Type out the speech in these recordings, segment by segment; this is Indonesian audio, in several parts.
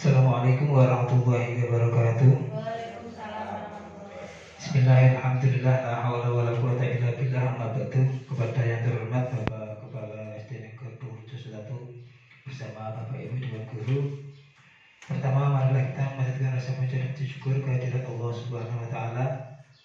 Assalamualaikum warahmatullahi wabarakatuh. Bismillahirrahmanirrahim. La haula wala quwata illa billah. Amma ba'du. Kepada yang terhormat Bapak Kepala SD Negeri 21 bersama Bapak Ibu Dewan Guru. Pertama, marilah kita memanjatkan rasa puja dan syukur kehadirat Allah Subhanahu wa taala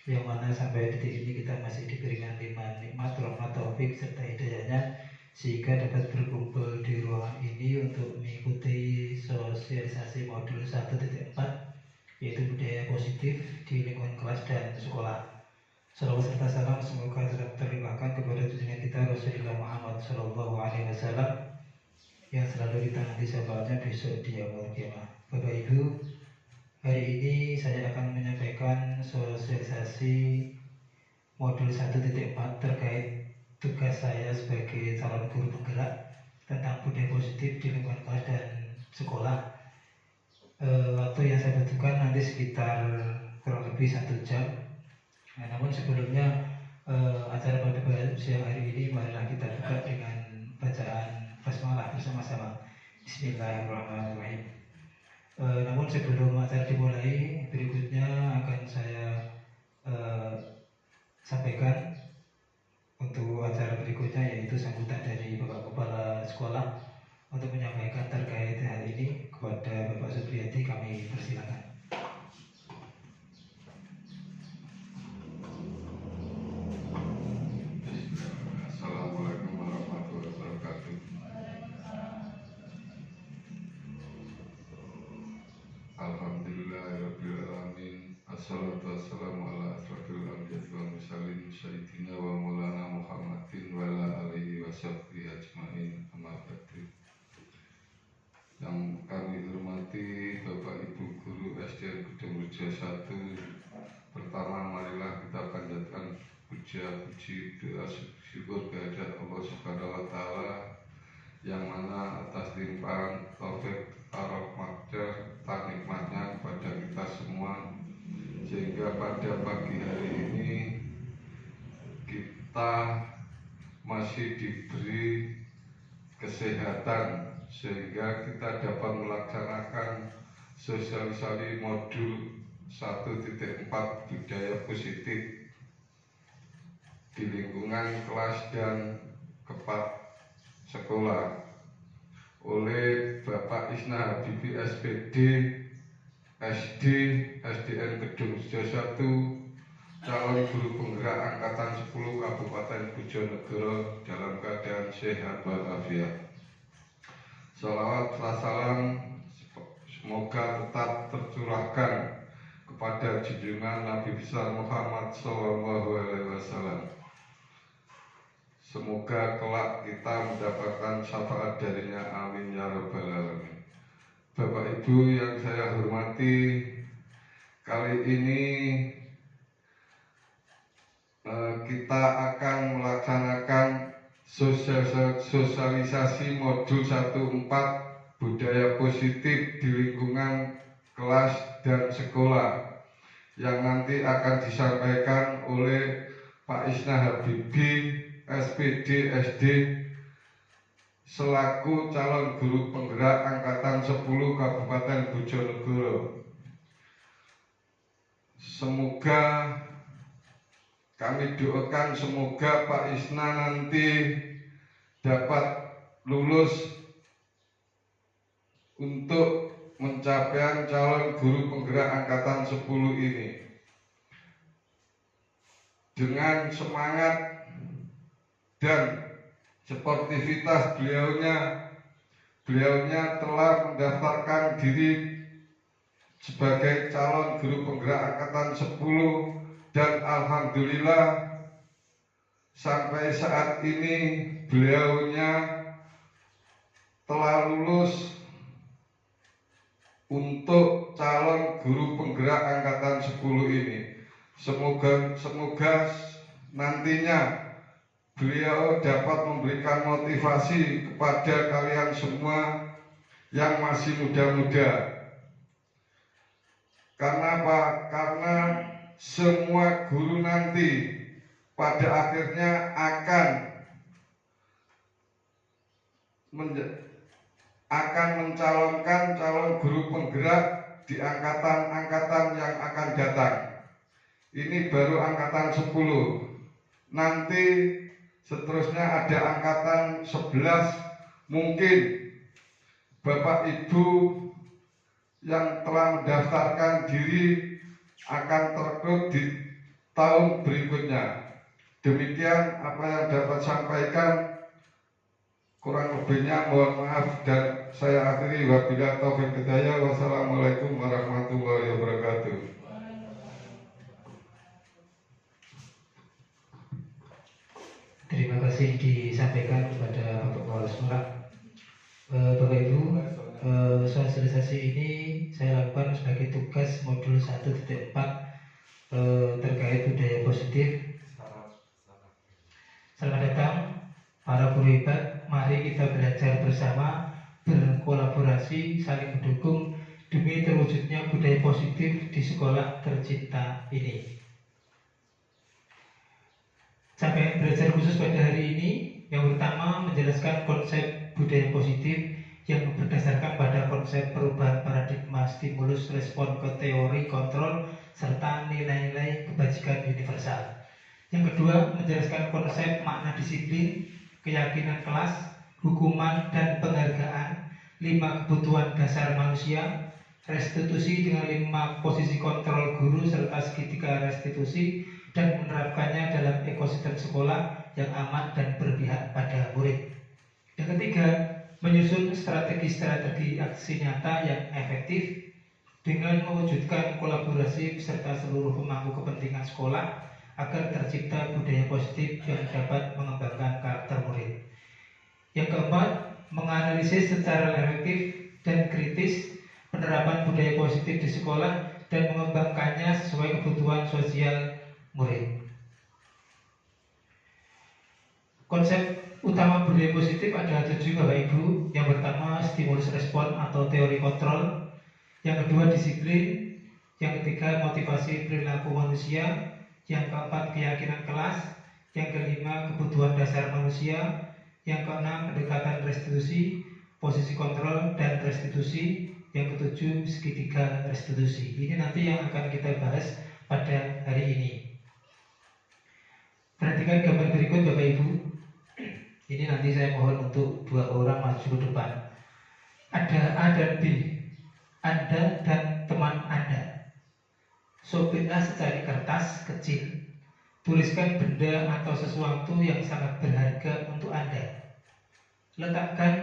yang mana sampai detik ini kita masih diberikan 5 nikmat, rahmat, taufik serta hidayahnya sehingga dapat berkumpul di ruangan ini untuk mengikuti sosialisasi modul 1.4 yaitu budaya positif di lingkungan kelas dan sekolah. Salawat serta salam semoga tetap terlimpahkan kepada junjungan kita Rasulullah Muhammad SAW yang selalu ditangani syafaatnya besok di yaumul qiyamah. Bapak Ibu, hari ini saya akan menyampaikan sosialisasi modul 1.4 terkait tugas saya sebagai calon guru penggerak tentang budaya positif di lingkungan kelas dan sekolah. Waktu yang saya butuhkan nanti sekitar kurang lebih 1 jam. Namun sebelumnya acara pada siang hari ini marilah kita buka dengan bacaan basmalah bersama-sama. Bismillahirrahmanirrahim. Namun sebelum acara dimulai, berikutnya akan saya sampaikan untuk acara berikutnya, yaitu sambutan dari Bapak Kepala Sekolah untuk menyampaikan terkait hal ini kepada Bapak Supriyadi. Kami persilakan. Assalamualaikum warahmatullahi wabarakatuh. Alhamdulillahirabbil alamin. Assalatu wassalamu ala asrofil anbiya'i wal mursalin sayyidina wa maulana Muhammadin wa ala alihi washabbihi ajmain. Amma ba'du. Yang kami hormati Bapak Ibu Guru SD Gedung Rejo 1. Pertama, marilah kita panjatkan puja-puji doa syukur kehadirat Allah Subhanahu wa taala yang mana atas limpahan taufik rahmatnya nikmatnya kepada kita semua, sehingga pada pagi hari ini kita masih diberi kesehatan sehingga kita dapat melaksanakan sosialisasi modul 1.4 budaya positif di lingkungan kelas dan sekolah oleh Bapak Isna Habibi SPD SD SDN Gedung Rejo 1, calon guru penggerak angkatan 10 Kabupaten Bojonegoro dalam keadaan sehat walafiat. Salawat salam semoga tetap tercurahkan kepada junjungan Nabi besar Muhammad SAW. Semoga kelak kita mendapatkan syafaat darinya, amin ya rabbal alamin. Bapak Ibu yang saya hormati, kali ini kita akan melaksanakan sosialisasi modul 1.4 budaya positif di lingkungan kelas dan sekolah yang nanti akan disampaikan oleh Pak Isna Habibi SPD SD selaku calon guru penggerak angkatan 10 Kabupaten Bojonegoro. Semoga kami doakan semoga Pak Isna nanti dapat lulus untuk pencapaian calon guru penggerak angkatan 10 ini dengan semangat dan sportivitas beliaunya telah mendaftarkan diri sebagai calon guru penggerak angkatan 10 dan alhamdulillah sampai saat ini beliaunya telah lulus untuk calon guru penggerak angkatan 10 ini. Semoga nantinya beliau dapat memberikan motivasi kepada kalian semua yang masih muda-muda. Karena apa? Karena semua guru nanti pada akhirnya akan akan mencalonkan calon guru penggerak di angkatan-angkatan yang akan datang. Ini baru angkatan 10. Nanti seterusnya ada angkatan 11. Mungkin Bapak Ibu yang telah mendaftarkan diri akan terekrut di tahun berikutnya. Demikian apa yang dapat sampaikan. Kurang lebihnya mohon maaf dan saya akhiri wabillahi taufiq hidayah. Wassalamualaikum warahmatullahi wabarakatuh. Terima kasih disampaikan kepada Bapak Kepala Sekolah. Bapak Ibu, sosialisasi ini saya lakukan sebagai tugas modul 1.4 terkait budaya positif. Selamat datang para guru hebat. Mari kita belajar bersama, berkolaborasi, saling mendukung demi terwujudnya budaya positif di sekolah tercinta ini. Capaian belajar khusus pada hari ini yang pertama menjelaskan konsep budaya positif yang berdasarkan pada konsep perubahan paradigma stimulus respon ke teori kontrol serta nilai-nilai kebajikan universal. Yang kedua menjelaskan konsep makna disiplin, keyakinan kelas, hukuman dan penghargaan, 5 kebutuhan dasar manusia, restitusi dengan 5 posisi kontrol guru serta segitiga restitusi, dan menerapkannya dalam ekosistem sekolah yang aman dan berpihak pada murid. Yang ketiga, menyusun strategi-strategi aksi nyata yang efektif dengan mewujudkan kolaborasi beserta seluruh pemangku kepentingan sekolah agar tercipta budaya positif yang dapat mengembangkan karakter murid. Yang keempat, menganalisis secara efektif dan kritis penerapan budaya positif di sekolah dan mengembangkannya sesuai kebutuhan sosial murid. Konsep utama budaya positif ada 7 Bapak Ibu. Yang pertama stimulus respon atau teori kontrol. Yang kedua disiplin. Yang ketiga motivasi perilaku manusia. Yang keempat keyakinan kelas. Yang kelima kebutuhan dasar manusia. Yang keenam pendekatan restitusi, posisi kontrol dan restitusi. Yang ketujuh segitiga restitusi. Ini nanti yang akan kita bahas pada hari ini. Perhatikan gambar berikut Bapak Ibu. Ini nanti saya mohon untuk 2 orang maju ke depan. Ada A dan B, Anda dan teman Anda. Sobeklah secari kertas kecil. Tuliskan benda atau sesuatu yang sangat berharga untuk Anda. Letakkan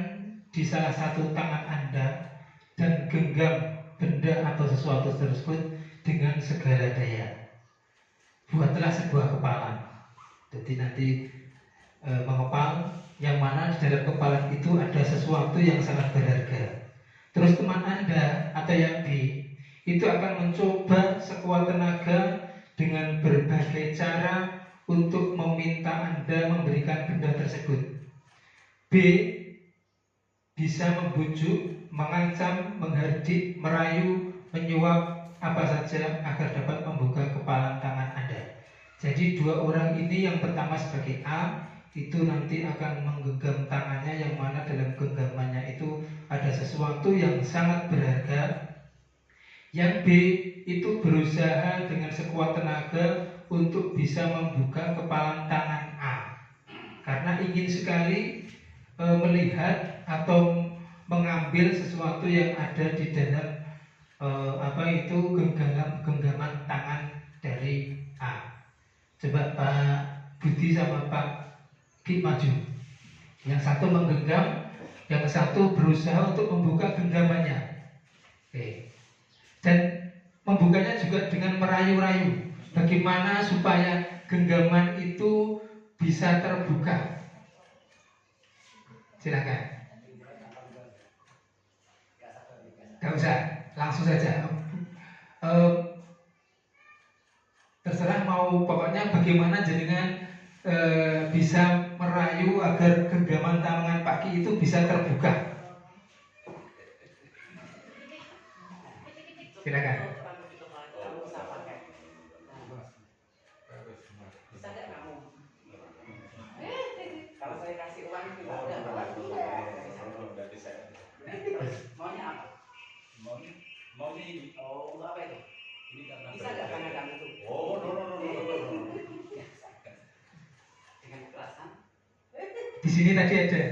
di salah satu tangan Anda dan genggam benda atau sesuatu tersebut dengan segala daya. Buatlah sebuah kepalan. Jadi nanti mengepal yang mana di dalam kepalan itu ada sesuatu yang sangat berharga. Terus teman Anda atau yang B itu akan mencoba sekuat tenaga dengan berbagai cara untuk meminta Anda memberikan benda tersebut. B bisa membujuk, mengancam, menghardik, merayu, menyuap apa saja agar dapat membuka kepalan tangan Anda. Jadi 2 orang ini yang pertama sebagai A itu nanti akan menggenggam tangannya yang mana dalam genggamannya itu ada sesuatu yang sangat berharga. Yang B itu berusaha dengan sekuat tenaga untuk bisa membuka kepalan tangan A karena ingin sekali melihat atau mengambil sesuatu yang ada di dalam genggaman tangan dari A. Coba Pak Budi sama Pak Ki maju. Yang satu menggenggam, yang satu berusaha untuk membuka genggamannya. Oke. Dan membukanya juga dengan merayu-rayu. Bagaimana supaya genggaman itu bisa terbuka? Silakan. Gak usah, langsung saja. Terserah mau, pokoknya bagaimana jenengan bisa merayu agar genggaman tangan Pak Ki itu bisa terbuka. Silakan. Bisa nggak kamu? Kalau saya kasih uang juga enggak. Di sini tadi ada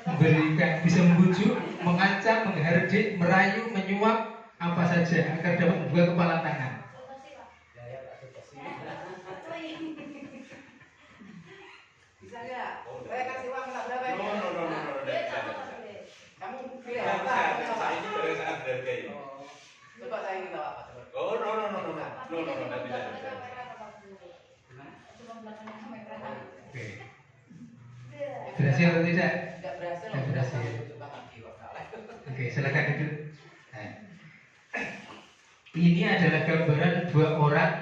memberikan, bisa membujuk, mengancam, menghardik, merayu, menyuap, apa saja agar dapat membuka kepala tangan. Bisa nggak? Saya kasih uang nggak berapa ya? No. Kamu pilih Saya apa? saya ini barang sangat berharga ini. Coba saya ingin tahu apa? Coba. Oh, no, nggak bisa. Oke. Berhasil atau tidak? Tidak berhasil. Tidak berhasil. Coba lagi kok. Oke, silakan duduk. Nah, ini adalah gambaran dua orang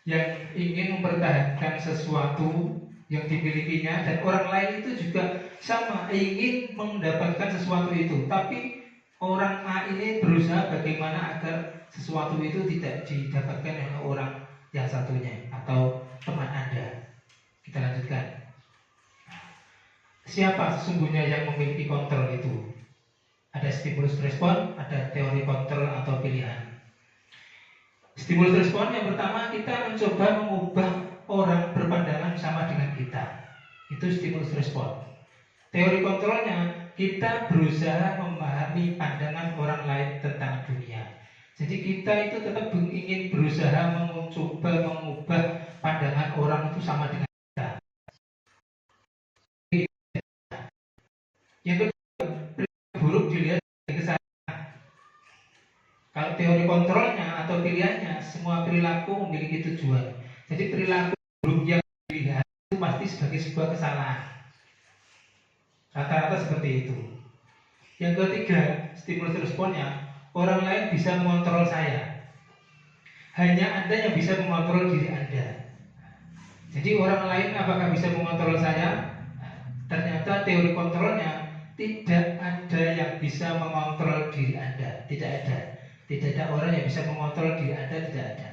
yang ingin mempertahankan sesuatu yang dimilikinya, dan orang lain itu juga sama ingin mendapatkan sesuatu itu, tapi orang A ini berusaha bagaimana agar sesuatu itu tidak didapatkan oleh orang yang satunya atau teman Anda. Kita lanjutkan. Siapa sesungguhnya yang memiliki kontrol itu? Ada stimulus respon, ada teori kontrol atau pilihan. Stimulus respon yang pertama, kita mencoba mengubah orang berpandangan sama dengan kita. Itu stimulus respon. Teori kontrolnya, kita berusaha memahami pandangan orang lain tentang dunia. Jadi kita itu tetap ingin berusaha mencoba mengubah pandangan orang itu sama dengan kita. Yang kedua, perilaku buruk dilihat dari kesalahan. Kalau teori kontrolnya atau pilihannya, semua perilaku memiliki tujuan. Jadi perilaku buruk yang dilihat itu pasti sebagai sebuah kesalahan. Rata-rata seperti itu. Yang ketiga, stimulus responnya, orang lain bisa mengontrol saya. Hanya Anda yang bisa mengontrol diri Anda. Jadi orang lain apakah bisa mengontrol saya? Ternyata teori kontrolnya, tidak ada yang bisa mengontrol diri Anda. Tidak ada. Tidak ada orang yang bisa mengontrol diri Anda, tidak ada.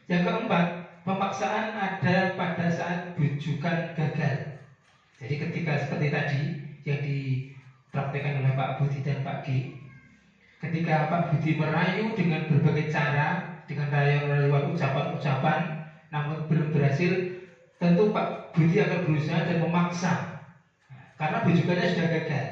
Yang keempat, pemaksaan ada pada saat bujukan gagal. Jadi ketika seperti tadi yang dipraktekkan oleh Pak Budi dan Pak G, ketika Pak Budi merayu dengan berbagai cara, dengan rayuan ucapan-ucapan, namun belum berhasil, tentu Pak Budi akan berusaha dan memaksa, karena bujukannya sudah gagal,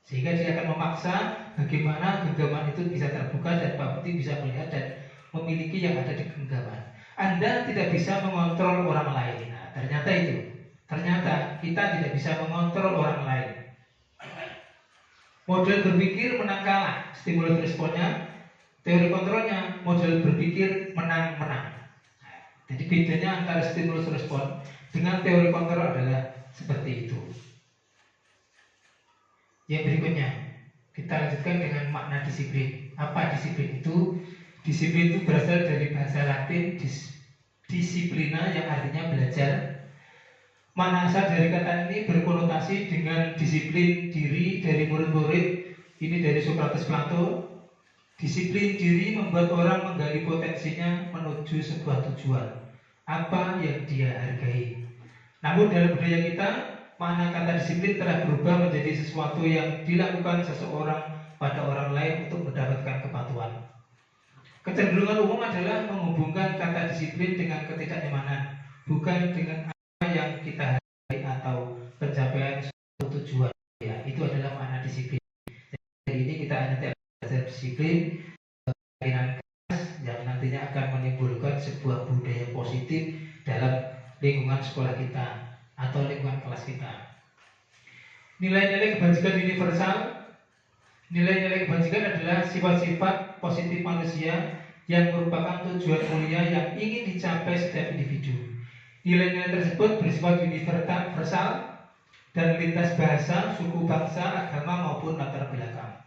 sehingga dia akan memaksa bagaimana genggaman itu bisa terbuka dan Pak Budi bisa melihat dan memiliki yang ada di genggaman. Anda tidak bisa mengontrol orang lain. Nah, ternyata itu. Ternyata kita tidak bisa mengontrol orang lain. Model berpikir menang kalah, stimulus responnya. Teori kontrolnya, model berpikir menang-menang. Nah, jadi bedanya antara stimulus respon dengan teori kontrol adalah seperti itu. Yang berikutnya, kita lanjutkan dengan makna disiplin. Apa disiplin itu? Disiplin itu berasal dari bahasa Latin disciplina, yang artinya belajar. Mana asal dari kata ini berkonotasi dengan disiplin diri dari murid-murid. Ini dari Socrates Plato. Disiplin diri membuat orang menggali potensinya menuju sebuah tujuan, apa yang dia hargai. Namun dalam budaya kita, makna kata disiplin telah berubah menjadi sesuatu yang dilakukan seseorang pada orang lain untuk mendapatkan kepatuhan. Kecenderungan umum adalah menghubungkan kata disiplin dengan ketidaknyamanan, bukan dengan apa yang kita hargai atau pencapaian suatu tujuan. Ya, itu adalah makna disiplin. Jadi ini kita nanti belajar disiplin, keinginan keras yang nantinya akan menimbulkan sebuah budaya positif dalam lingkungan sekolah kita atau lingkungan kelas kita. Nilai-nilai kebajikan universal. Nilai-nilai kebajikan adalah sifat-sifat positif manusia yang merupakan tujuan mulia yang ingin dicapai setiap individu. Nilai-nilai tersebut bersifat universal dan lintas bahasa, suku, bangsa, agama maupun latar belakang.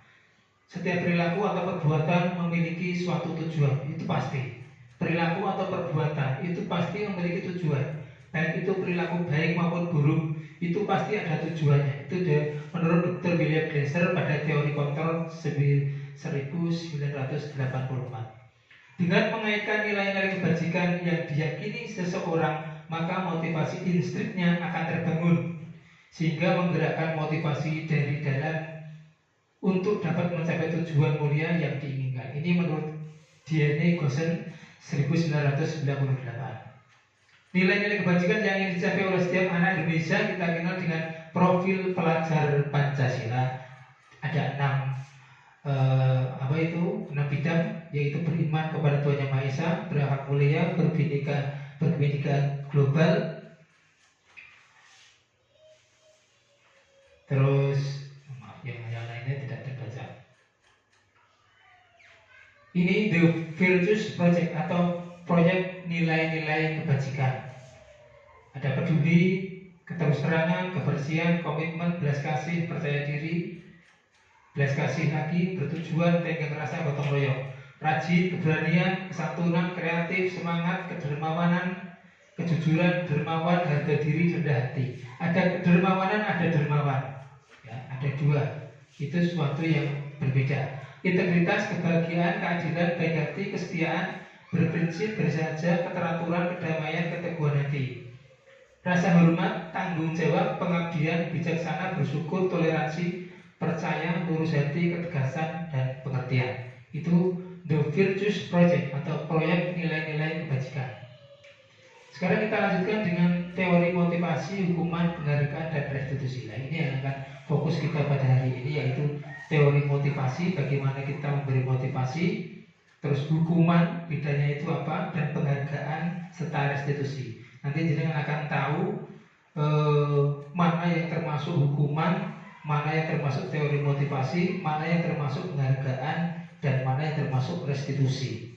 Setiap perilaku atau perbuatan memiliki suatu tujuan, itu pasti. Perilaku atau perbuatan itu pasti memiliki tujuan. Baik itu perilaku baik maupun buruk, itu pasti ada tujuannya. Itu menurut Dr. William Glasser pada teori kontrol 1984. Dengan mengaitkan nilai-nilai kebajikan yang diyakini seseorang, maka motivasi instinknya akan terbangun, sehingga menggerakkan motivasi dari dalam untuk dapat mencapai tujuan mulia yang diinginkan. Ini menurut D.N.A. Gosen 1998. Nilai-nilai kebajikan yang ingin dicapai oleh setiap anak Indonesia kita kenal dengan profil pelajar Pancasila. Ada 6 bidang, yaitu beriman kepada Tuhan Yang Maha Esa, berakhlak mulia, berbineka global, terus maaf yang lainnya tidak terbaca. Ini The Virtues Project atau proyek nilai-nilai kebajikan. Ada peduli, keterus-terangan, kebersihan, komitmen, belas kasih, percaya diri, belas kasih lagi, bertujuan, tenggang rasa, gotong royong, rajin, keberanian, kesantunan, kreatif, semangat, kedermawanan, kejujuran, dermawan, harga diri, rendah hati. Ada kedermawanan, ada dermawan. Ya, ada dua. Itu sesuatu yang berbeda. Integritas, kebahagiaan, keadilan, baik hati, kesetiaan, berprinsip, bersahaja, keteraturan, kedamaian, keteguhan hati. Rasa hormat, tanggung jawab, pengabdian, bijaksana, bersyukur, toleransi, percaya, lurus hati, ketegasan, dan pengertian. Itu The Virtues Project atau proyek nilai-nilai kebajikan. Sekarang kita lanjutkan dengan teori motivasi, hukuman, penghargaan, dan restitusi. Nah, ini yang akan fokus kita pada hari ini, yaitu teori motivasi, bagaimana kita memberi motivasi, terus hukuman, bedanya itu apa, dan penghargaan serta restitusi. Nanti jenengan akan tahu mana yang termasuk hukuman, mana yang termasuk teori motivasi, mana yang termasuk penghargaan, dan mana yang termasuk restitusi.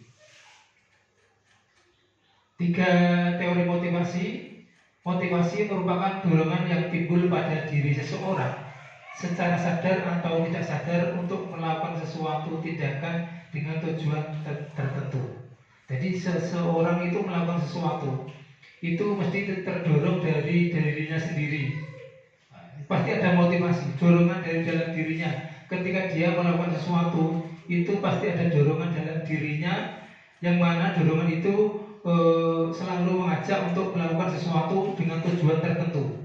3 teori motivasi. Motivasi merupakan dorongan yang timbul pada diri seseorang secara sadar atau tidak sadar untuk melakukan sesuatu tindakan dengan tujuan tertentu. Jadi seseorang itu melakukan sesuatu itu mesti terdorong dari dirinya sendiri. Pasti ada motivasi, dorongan dari dalam dirinya. Ketika dia melakukan sesuatu, itu pasti ada dorongan dalam dirinya, yang mana dorongan itu selalu mengajak untuk melakukan sesuatu dengan tujuan tertentu.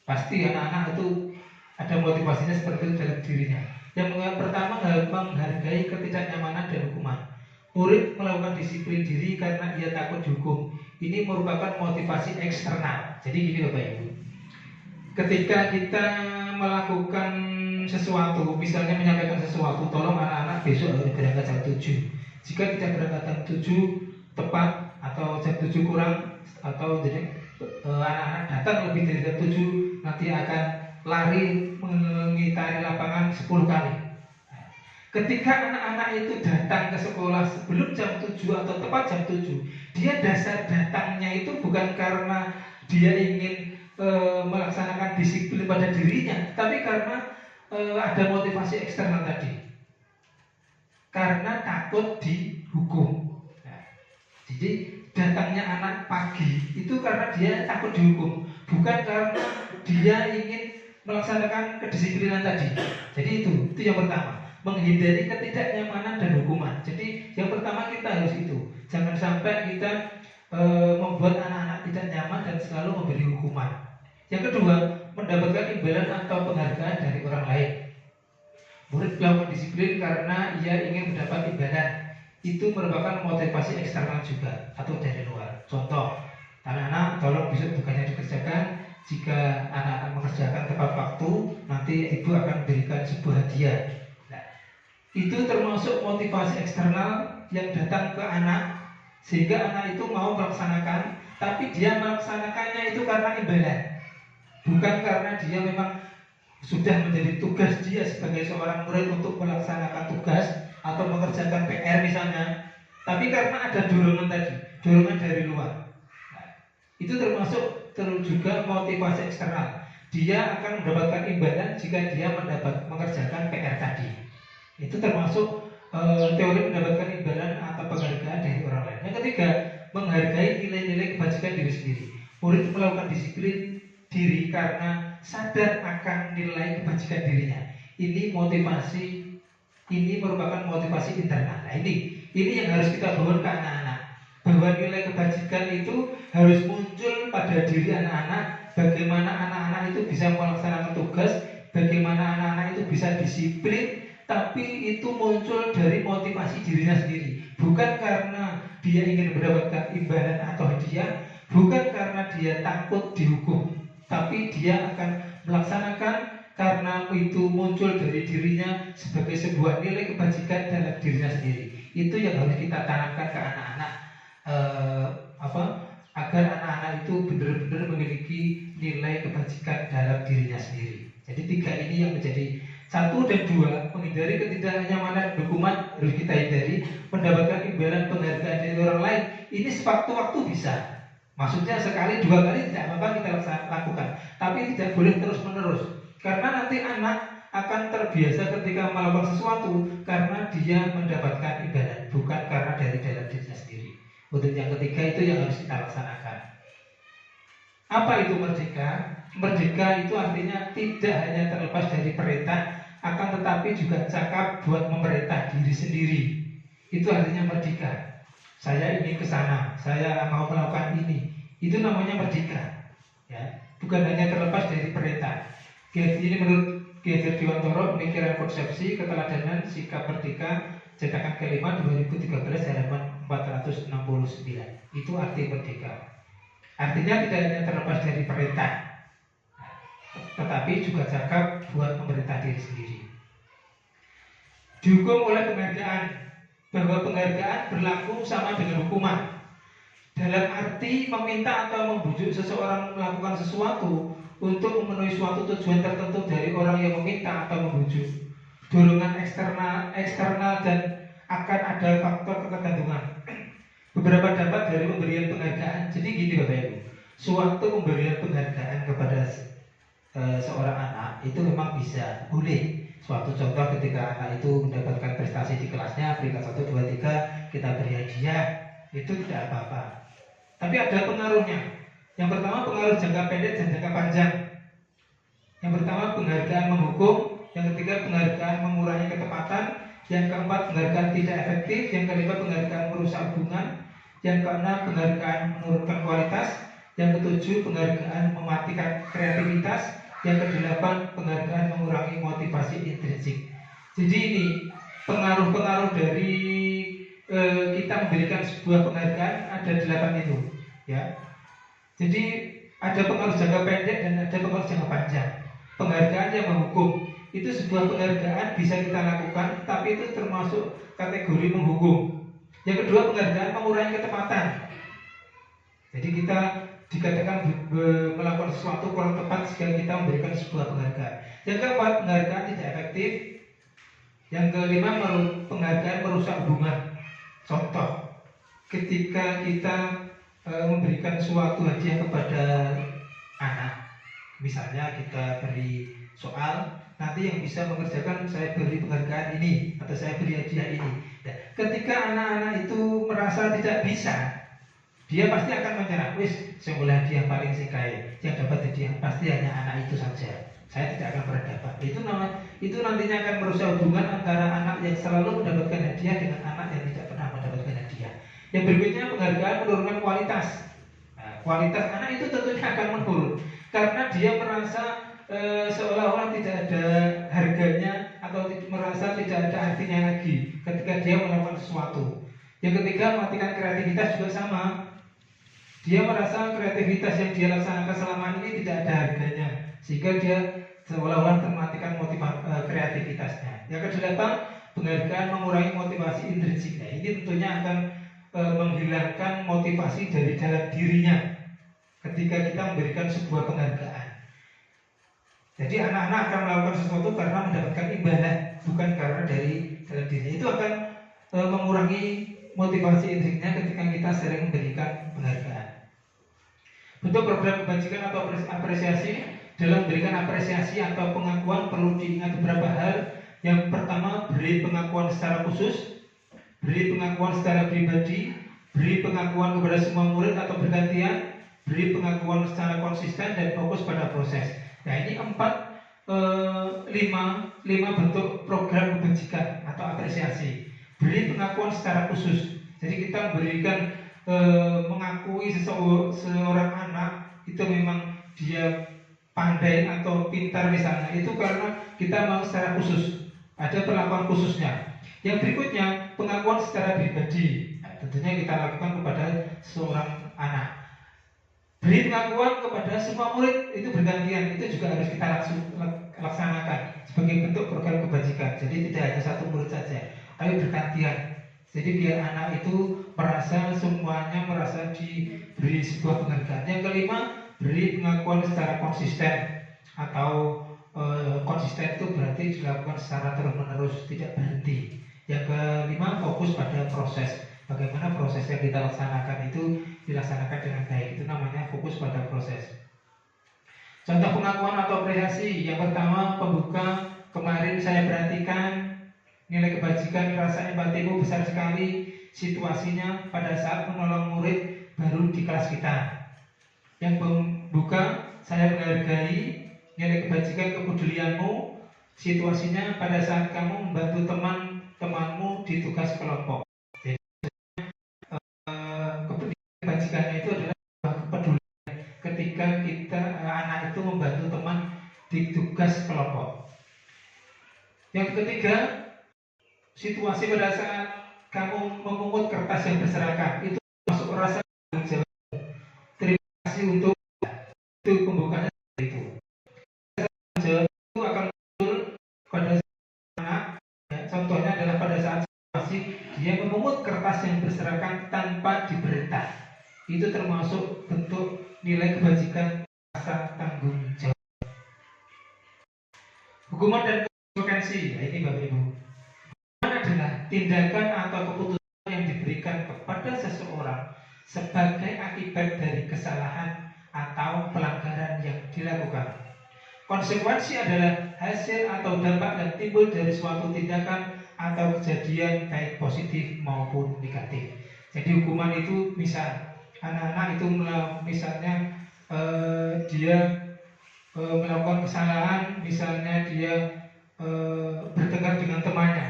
Pasti anak-anak itu ada motivasinya seperti itu dalam dirinya. Yang pertama, menghargai ketidaknyamanan dan hukuman. Murid melakukan disiplin diri karena ia takut dihukum. Ini merupakan motivasi eksternal. Jadi gini Bapak Ibu, ketika kita melakukan sesuatu, misalnya menyampaikan sesuatu, tolong anak-anak besok harus berangkat jam 7. Jika tidak berangkat jam 7 tepat atau jam 7 kurang, atau jadi anak-anak datang lebih dari jam 7, nanti akan lari mengitari lapangan 10 kali. Ketika anak-anak itu datang ke sekolah sebelum jam 7 atau tepat jam 7, dia dasar datangnya itu bukan karena dia ingin melaksanakan disiplin pada dirinya, tapi karena ada motivasi eksternal tadi, karena takut dihukum. Jadi datangnya anak pagi itu karena dia takut dihukum, bukan karena dia ingin melaksanakan kedisiplinan tadi. Jadi itu yang pertama, menghindari ketidaknyamanan dan hukuman. Jadi yang pertama kita harus itu, jangan sampai kita membuat anak-anak tidak nyaman dan selalu memberi hukuman. Yang kedua, mendapatkan imbalan atau penghargaan dari orang lain. Murid melakukan disiplin karena ia ingin mendapat imbalan. Itu merupakan motivasi eksternal juga atau dari luar. Contoh, anak-anak tolong besok tugasnya dikerjakan. Jika anak-anak mengerjakan tepat waktu, nanti ibu akan memberikan sebuah hadiah. Nah, itu termasuk motivasi eksternal yang datang ke anak, sehingga anak itu mau melaksanakan, tapi dia melaksanakannya itu karena imbalan, bukan karena dia memang sudah menjadi tugas dia sebagai seorang murid untuk melaksanakan tugas atau mengerjakan PR misalnya, tapi karena ada dorongan tadi, dorongan dari luar. Nah, itu termasuk juga motivasi eksternal. Dia akan mendapatkan imbalan jika dia mengerjakan PR tadi. Itu termasuk teori mendapatkan imbalan atau penghargaan dari orang lain. Yang ketiga, menghargai nilai-nilai kebajikan diri sendiri. Murid melakukan disiplin diri karena sadar akan nilai kebajikan dirinya. Ini merupakan motivasi internal. Nah, ini yang harus kita bangun ke anak-anak, bahwa nilai kebajikan itu harus muncul pada diri anak-anak. Bagaimana anak-anak itu bisa melaksanakan tugas, bagaimana anak-anak itu bisa disiplin, tapi itu muncul dari motivasi dirinya sendiri, bukan karena dia ingin mendapatkan imbalan atau hadiah, bukan karena dia takut dihukum, tapi dia akan melaksanakan karena itu muncul dari dirinya sebagai sebuah nilai kebajikan dalam dirinya sendiri. Itu yang harus kita tanamkan ke anak-anak, agar anak-anak itu benar-benar memiliki nilai kebajikan dalam dirinya sendiri. Jadi 3 ini yang menjadi 1 dan 2, menghindari ketidaknyamanan dokumen harus kita hindari, mendapatkan imbalan penghargaan dari orang lain. Ini sewaktu-waktu bisa. Maksudnya sekali 2 kali tidak apa-apa kita lakukan, tapi tidak boleh terus-menerus. Karena nanti anak akan terbiasa ketika melakukan sesuatu karena dia mendapatkan imbalan, bukan karena dari dalam dirinya sendiri. Untuk yang ketiga itu yang harus kita laksanakan. Apa itu merdeka? Merdeka itu artinya tidak hanya terlepas dari perintah, akan tetapi juga cakap buat memerintah diri sendiri. Itu artinya merdeka. Saya ingin ke sana, saya mau melakukan ini. Itu namanya merdeka. Ya, bukan hanya terlepas dari perintah. Ini menurut Ki Hajar Dewantara, Pemikiran Konsepsi Keteladanan Sikap Merdeka, cetakan kelima 2013 halaman 469. Itu arti merdeka. Artinya tidak hanya terlepas dari perintah, tetapi juga cakap buat memerintah diri sendiri. Dihukum oleh penghargaan, bahwa penghargaan berlaku sama dengan hukuman. Dalam arti meminta atau membujuk seseorang melakukan sesuatu untuk memenuhi suatu tujuan tertentu dari orang yang meminta atau membujuk. Dorongan eksternal dan akan ada faktor ketergantungan. Beberapa dampak dari pemberian penghargaan. Jadi gini Bapak Ibu, suatu pemberian penghargaan kepada seorang anak itu memang bisa, boleh. Suatu contoh ketika anak itu mendapatkan prestasi di kelasnya, peringkat 1, 2, 3, kita beri hadiah, itu tidak apa-apa. Tapi ada pengaruhnya. Yang pertama pengaruh jangka pendek dan jangka panjang. Yang pertama penghargaan menghukum, yang ketiga penghargaan mengurangi ketepatan, yang keempat penghargaan tidak efektif, yang kelima penghargaan merusak hubungan, yang keenam penghargaan menurunkan kualitas, yang ketujuh penghargaan mematikan kreativitas, yang kedelapan penghargaan mengurangi motivasi intrinsik. Jadi ini pengaruh-pengaruh dari kita memberikan sebuah penghargaan ada 8 itu, ya. Jadi ada pengaruh jangka pendek dan ada pengaruh jangka panjang. Penghargaan yang menghukum itu sebuah penghargaan bisa kita lakukan, tapi itu termasuk kategori menghukum. Yang kedua penghargaan mengurangi ketepatan. Jadi kita dikatakan melakukan sesuatu kurang tepat sehingga kita memberikan sebuah penghargaan. Yang keempat penghargaan tidak efektif. Yang kelima penghargaan merusak hubungan. Contoh, ketika kita memberikan suatu hadiah kepada anak, misalnya kita beri soal, nanti yang bisa mengerjakan saya beri penghargaan ini atau saya beri hadiah ini. Nah, ketika anak-anak itu merasa tidak bisa, dia pasti akan menyerah. Saya mulai hadiah paling sikai, yang dapat hadiah pasti hanya anak itu saja. Saya tidak akan pernah dapat. Itu nantinya akan merusak hubungan antara anak yang selalu mendapatkan hadiah dengan anak yang tidak pernah mendapatkan hadiah. Yang berikutnya penghargaan menurunkan kualitas. Nah, kualitas anak itu tentunya akan menurun karena dia merasa seolah-olah tidak ada harganya atau merasa tidak ada artinya lagi ketika dia melakukan sesuatu. Yang ketiga mematikan kreativitas juga sama. Dia merasa kreativitas yang dia laksanakan selama ini tidak ada harganya, sehingga dia seolah-olah termatikan kreativitasnya. Yang kedelapan, penghargaan mengurangi motivasi intrinsik. Nah, ini tentunya akan menghilangkan motivasi dari dalam dirinya ketika kita memberikan sebuah penghargaan. Jadi anak-anak akan melakukan sesuatu karena mendapatkan imbalan, bukan karena dari dalam dirinya. Itu akan mengurangi motivasi intrinsiknya ketika kita sering memberikan penghargaan. Bentuk program kebajikan atau apresiasi. Dalam memberikan apresiasi atau pengakuan perlu diingat beberapa hal. Yang pertama, beri pengakuan secara khusus, beri pengakuan secara pribadi, beri pengakuan kepada semua murid atau bergantian, beri pengakuan secara konsisten dan fokus pada proses. Nah, ini 5 bentuk program kebajikan atau apresiasi. Beri pengakuan secara khusus. Jadi kita memberikan mengakui seorang anak itu memang dia pandai atau pintar misalnya, itu karena kita mau secara khusus, ada perlakuan khususnya. Yang berikutnya pengakuan secara pribadi. tentunya kita lakukan kepada seorang anak. Beri pengakuan kepada semua murid itu bergantian, itu juga harus kita laksanakan sebagai bentuk program kebajikan. Jadi tidak hanya satu murid saja, tapi bergantian. Jadi biar anak itu merasa semuanya merasa diberi sebuah penghargaan. Yang kelima, beri pengakuan secara konsisten atau konsisten itu berarti dilakukan secara terus-menerus, tidak berhenti. Yang kelima, fokus pada proses. Bagaimana proses yang kita laksanakan itu dilaksanakan dengan baik. Itu namanya fokus pada proses. Contoh pengakuan atau apresiasi. Yang pertama, pembuka. Kemarin saya perhatikan nilai kebajikan, rasa empatimu besar sekali. Situasinya pada saat menolong murid baru di kelas kita. Yang pembuka, saya menghargai nilai kebajikan kepedulianmu. Situasinya pada saat kamu membantu teman-temanmu di tugas kelompok. Kebajikannya itu adalah kepedulian ketika anak itu membantu teman di tugas kelompok. Yang ketiga, situasi pada saat kamu memungut kertas yang berserakan, itu masuk rasa tanggung jawab. Terima kasih untuk itu pembukanya itu. Tanggung jawab itu akan muncul pada anak. Ya, contohnya adalah pada saat situasi dia memungut kertas yang berserakan tanpa diperintah. Itu termasuk bentuk nilai kebajikan, rasa tanggung jawab. Hukuman dan konsekuensi. Nah, ini Bapak Ibu. Hukuman adalah tindakan atau keputusan yang diberikan kepada seseorang sebagai akibat dari kesalahan atau pelanggaran yang dilakukan. Konsekuensi adalah hasil atau dampak yang timbul dari suatu tindakan atau kejadian baik positif maupun negatif. Jadi hukuman itu misal anak-anak itu misalnya dia melakukan kesalahan, misalnya dia bertengkar dengan temannya,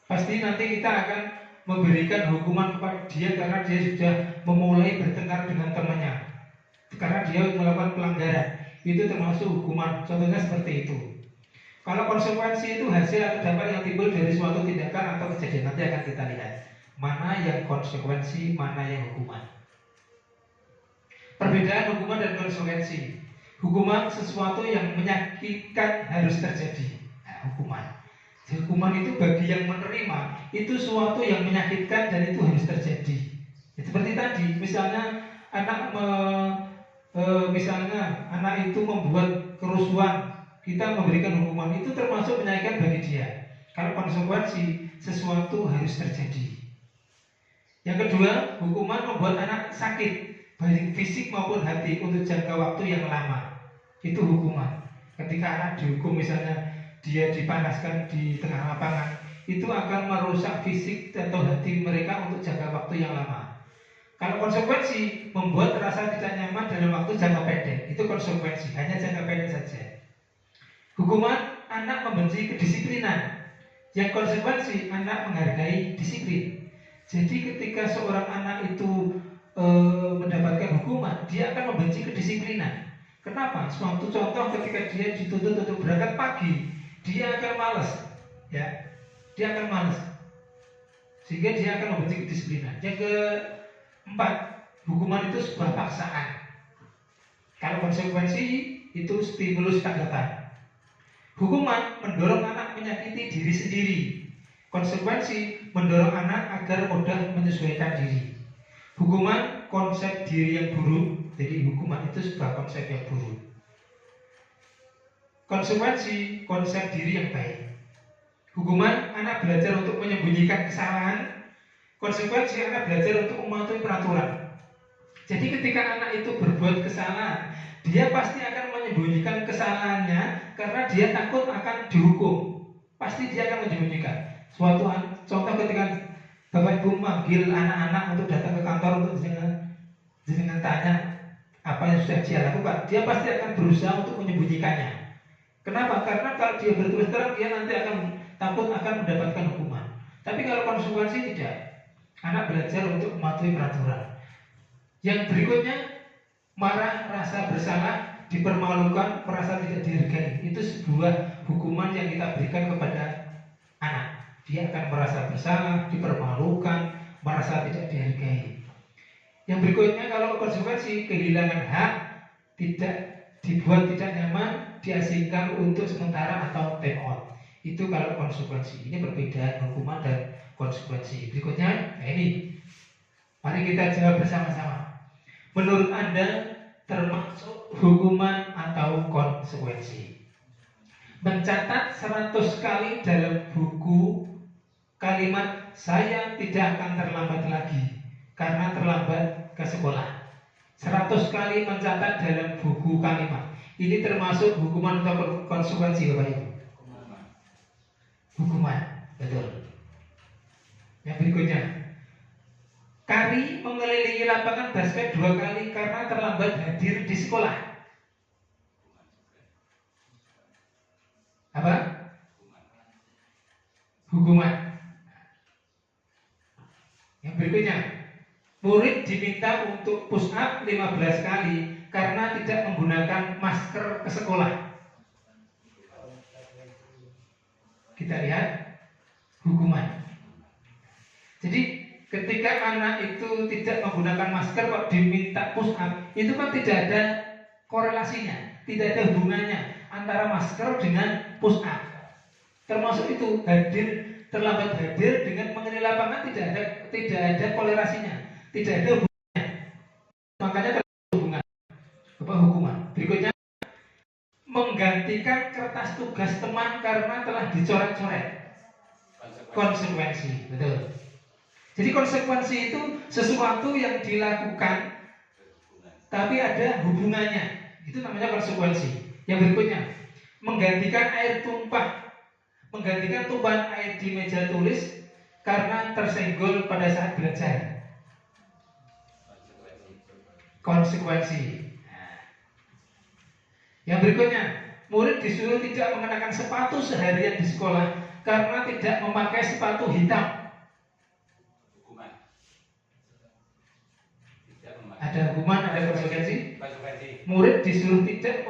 pasti nanti kita akan memberikan hukuman kepada dia karena dia sudah memulai bertengkar dengan temannya, karena dia melakukan pelanggaran. Itu termasuk hukuman. Contohnya seperti itu. Kalau konsekuensi itu hasil atau dampak yang timbul dari suatu tindakan atau kejadian, nanti akan kita lihat mana yang konsekuensi, mana yang hukuman. Perbedaan hukuman dan konsekuensi. Hukuman sesuatu yang menyakitkan harus terjadi. Nah, hukuman. Hukuman itu bagi yang menerima itu sesuatu yang menyakitkan dan itu harus terjadi. Ya, seperti tadi, misalnya anak itu membuat kerusuhan, kita memberikan hukuman, itu termasuk menyakitkan bagi dia. Kalau konsekuensi, sesuatu harus terjadi. Yang kedua, hukuman membuat anak sakit, baik fisik maupun hati untuk jangka waktu yang lama. Itu hukuman. Ketika anak dihukum, misalnya dia dipanaskan di tengah lapangan, itu akan merusak fisik atau hati mereka untuk jangka waktu yang lama. Kalau konsekuensi membuat rasa tidak nyaman dalam waktu jangka pendek, itu konsekuensi, hanya jangka pendek saja. Hukuman, anak membenci kedisiplinan. Yang konsekuensi, anak menghargai disiplin. Jadi ketika seorang anak itu mendapatkan hukuman, dia akan membenci kedisiplinan. Kenapa? Suatu contoh ketika dia dituntut untuk berangkat pagi, dia akan malas, ya, dia akan malas, sehingga dia akan membenci kedisiplinan. Yang keempat, hukuman itu sebuah paksaan. Kalau konsekuensi itu stimulus tanggapan. Hukuman mendorong anak menyakiti diri sendiri. Konsekuensi mendorong anak agar mudah menyesuaikan diri. Hukuman konsep diri yang buruk. Jadi hukuman itu sebuah konsep yang buruk. Konsekuensi konsep diri yang baik. Hukuman anak belajar untuk menyembunyikan kesalahan. Konsekuensi anak belajar untuk mematuhi peraturan. Jadi ketika anak itu berbuat kesalahan, dia pasti akan menyembunyikan kesalahannya karena dia takut akan dihukum. Pasti dia akan menyembunyikan. Suatu contoh ketika Bapak Ibu manggil anak-anak untuk datang ke kantor untuk dengan tanya apa yang sudah dia lakukan, dia pasti akan berusaha untuk menyembunyikannya. Kenapa? Karena kalau dia berterus terang, dia nanti akan takut akan mendapatkan hukuman. Tapi kalau konsekuensi tidak, anak belajar untuk mematuhi peraturan. Yang berikutnya, marah, rasa bersalah, dipermalukan, merasa tidak dihargai. Itu sebuah hukuman yang kita berikan kepada anak. Dia akan merasa bersalah, dipermalukan, merasa tidak dihargai. Yang berikutnya, kalau konsekuensi kehilangan hak, tidak dibuat tidak nyaman, diasingkan untuk sementara atau time out. Itu kalau konsekuensi. Ini perbedaan hukuman dan konsekuensi. Berikutnya, nah ini. Mari kita jawab bersama-sama. Menurut Anda termasuk hukuman atau konsekuensi? Mencatat 100 kali dalam buku kalimat saya tidak akan terlambat lagi karena terlambat ke sekolah. 100 kali mencatat dalam buku kalimat. Ini termasuk hukuman atau konsekuensi, Bapak Ibu? Hukuman, betul. Yang berikutnya, Kari mengelilingi lapangan basket 2 kali karena terlambat hadir di sekolah. Apa? Hukuman. Yang berikutnya, murid diminta untuk push up 15 kali karena tidak menggunakan masker ke sekolah. Kita lihat hukuman. Jadi ketika anak itu tidak menggunakan masker kok diminta push up, itu kan tidak ada korelasinya, tidak ada hubungannya antara masker dengan push up. Termasuk itu terlambat hadir dengan mengenai lapangan tidak ada korelasinya, tidak ada hubungannya. Makanya terhubungan hukuman. Berikutnya, menggantikan kertas tugas teman karena telah dicoret-coret. Konsekuensi, betul. Jadi konsekuensi itu sesuatu yang dilakukan tapi ada hubungannya. Itu namanya konsekuensi. Yang berikutnya, menggantikan tumpahan air di meja tulis karena tersenggol pada saat belajar. Konsekuensi. Yang berikutnya, murid disuruh tidak mengenakan sepatu seharian di sekolah karena tidak memakai sepatu hitam. Ada hukuman, ada konsekuensi. Murid disuruh tidak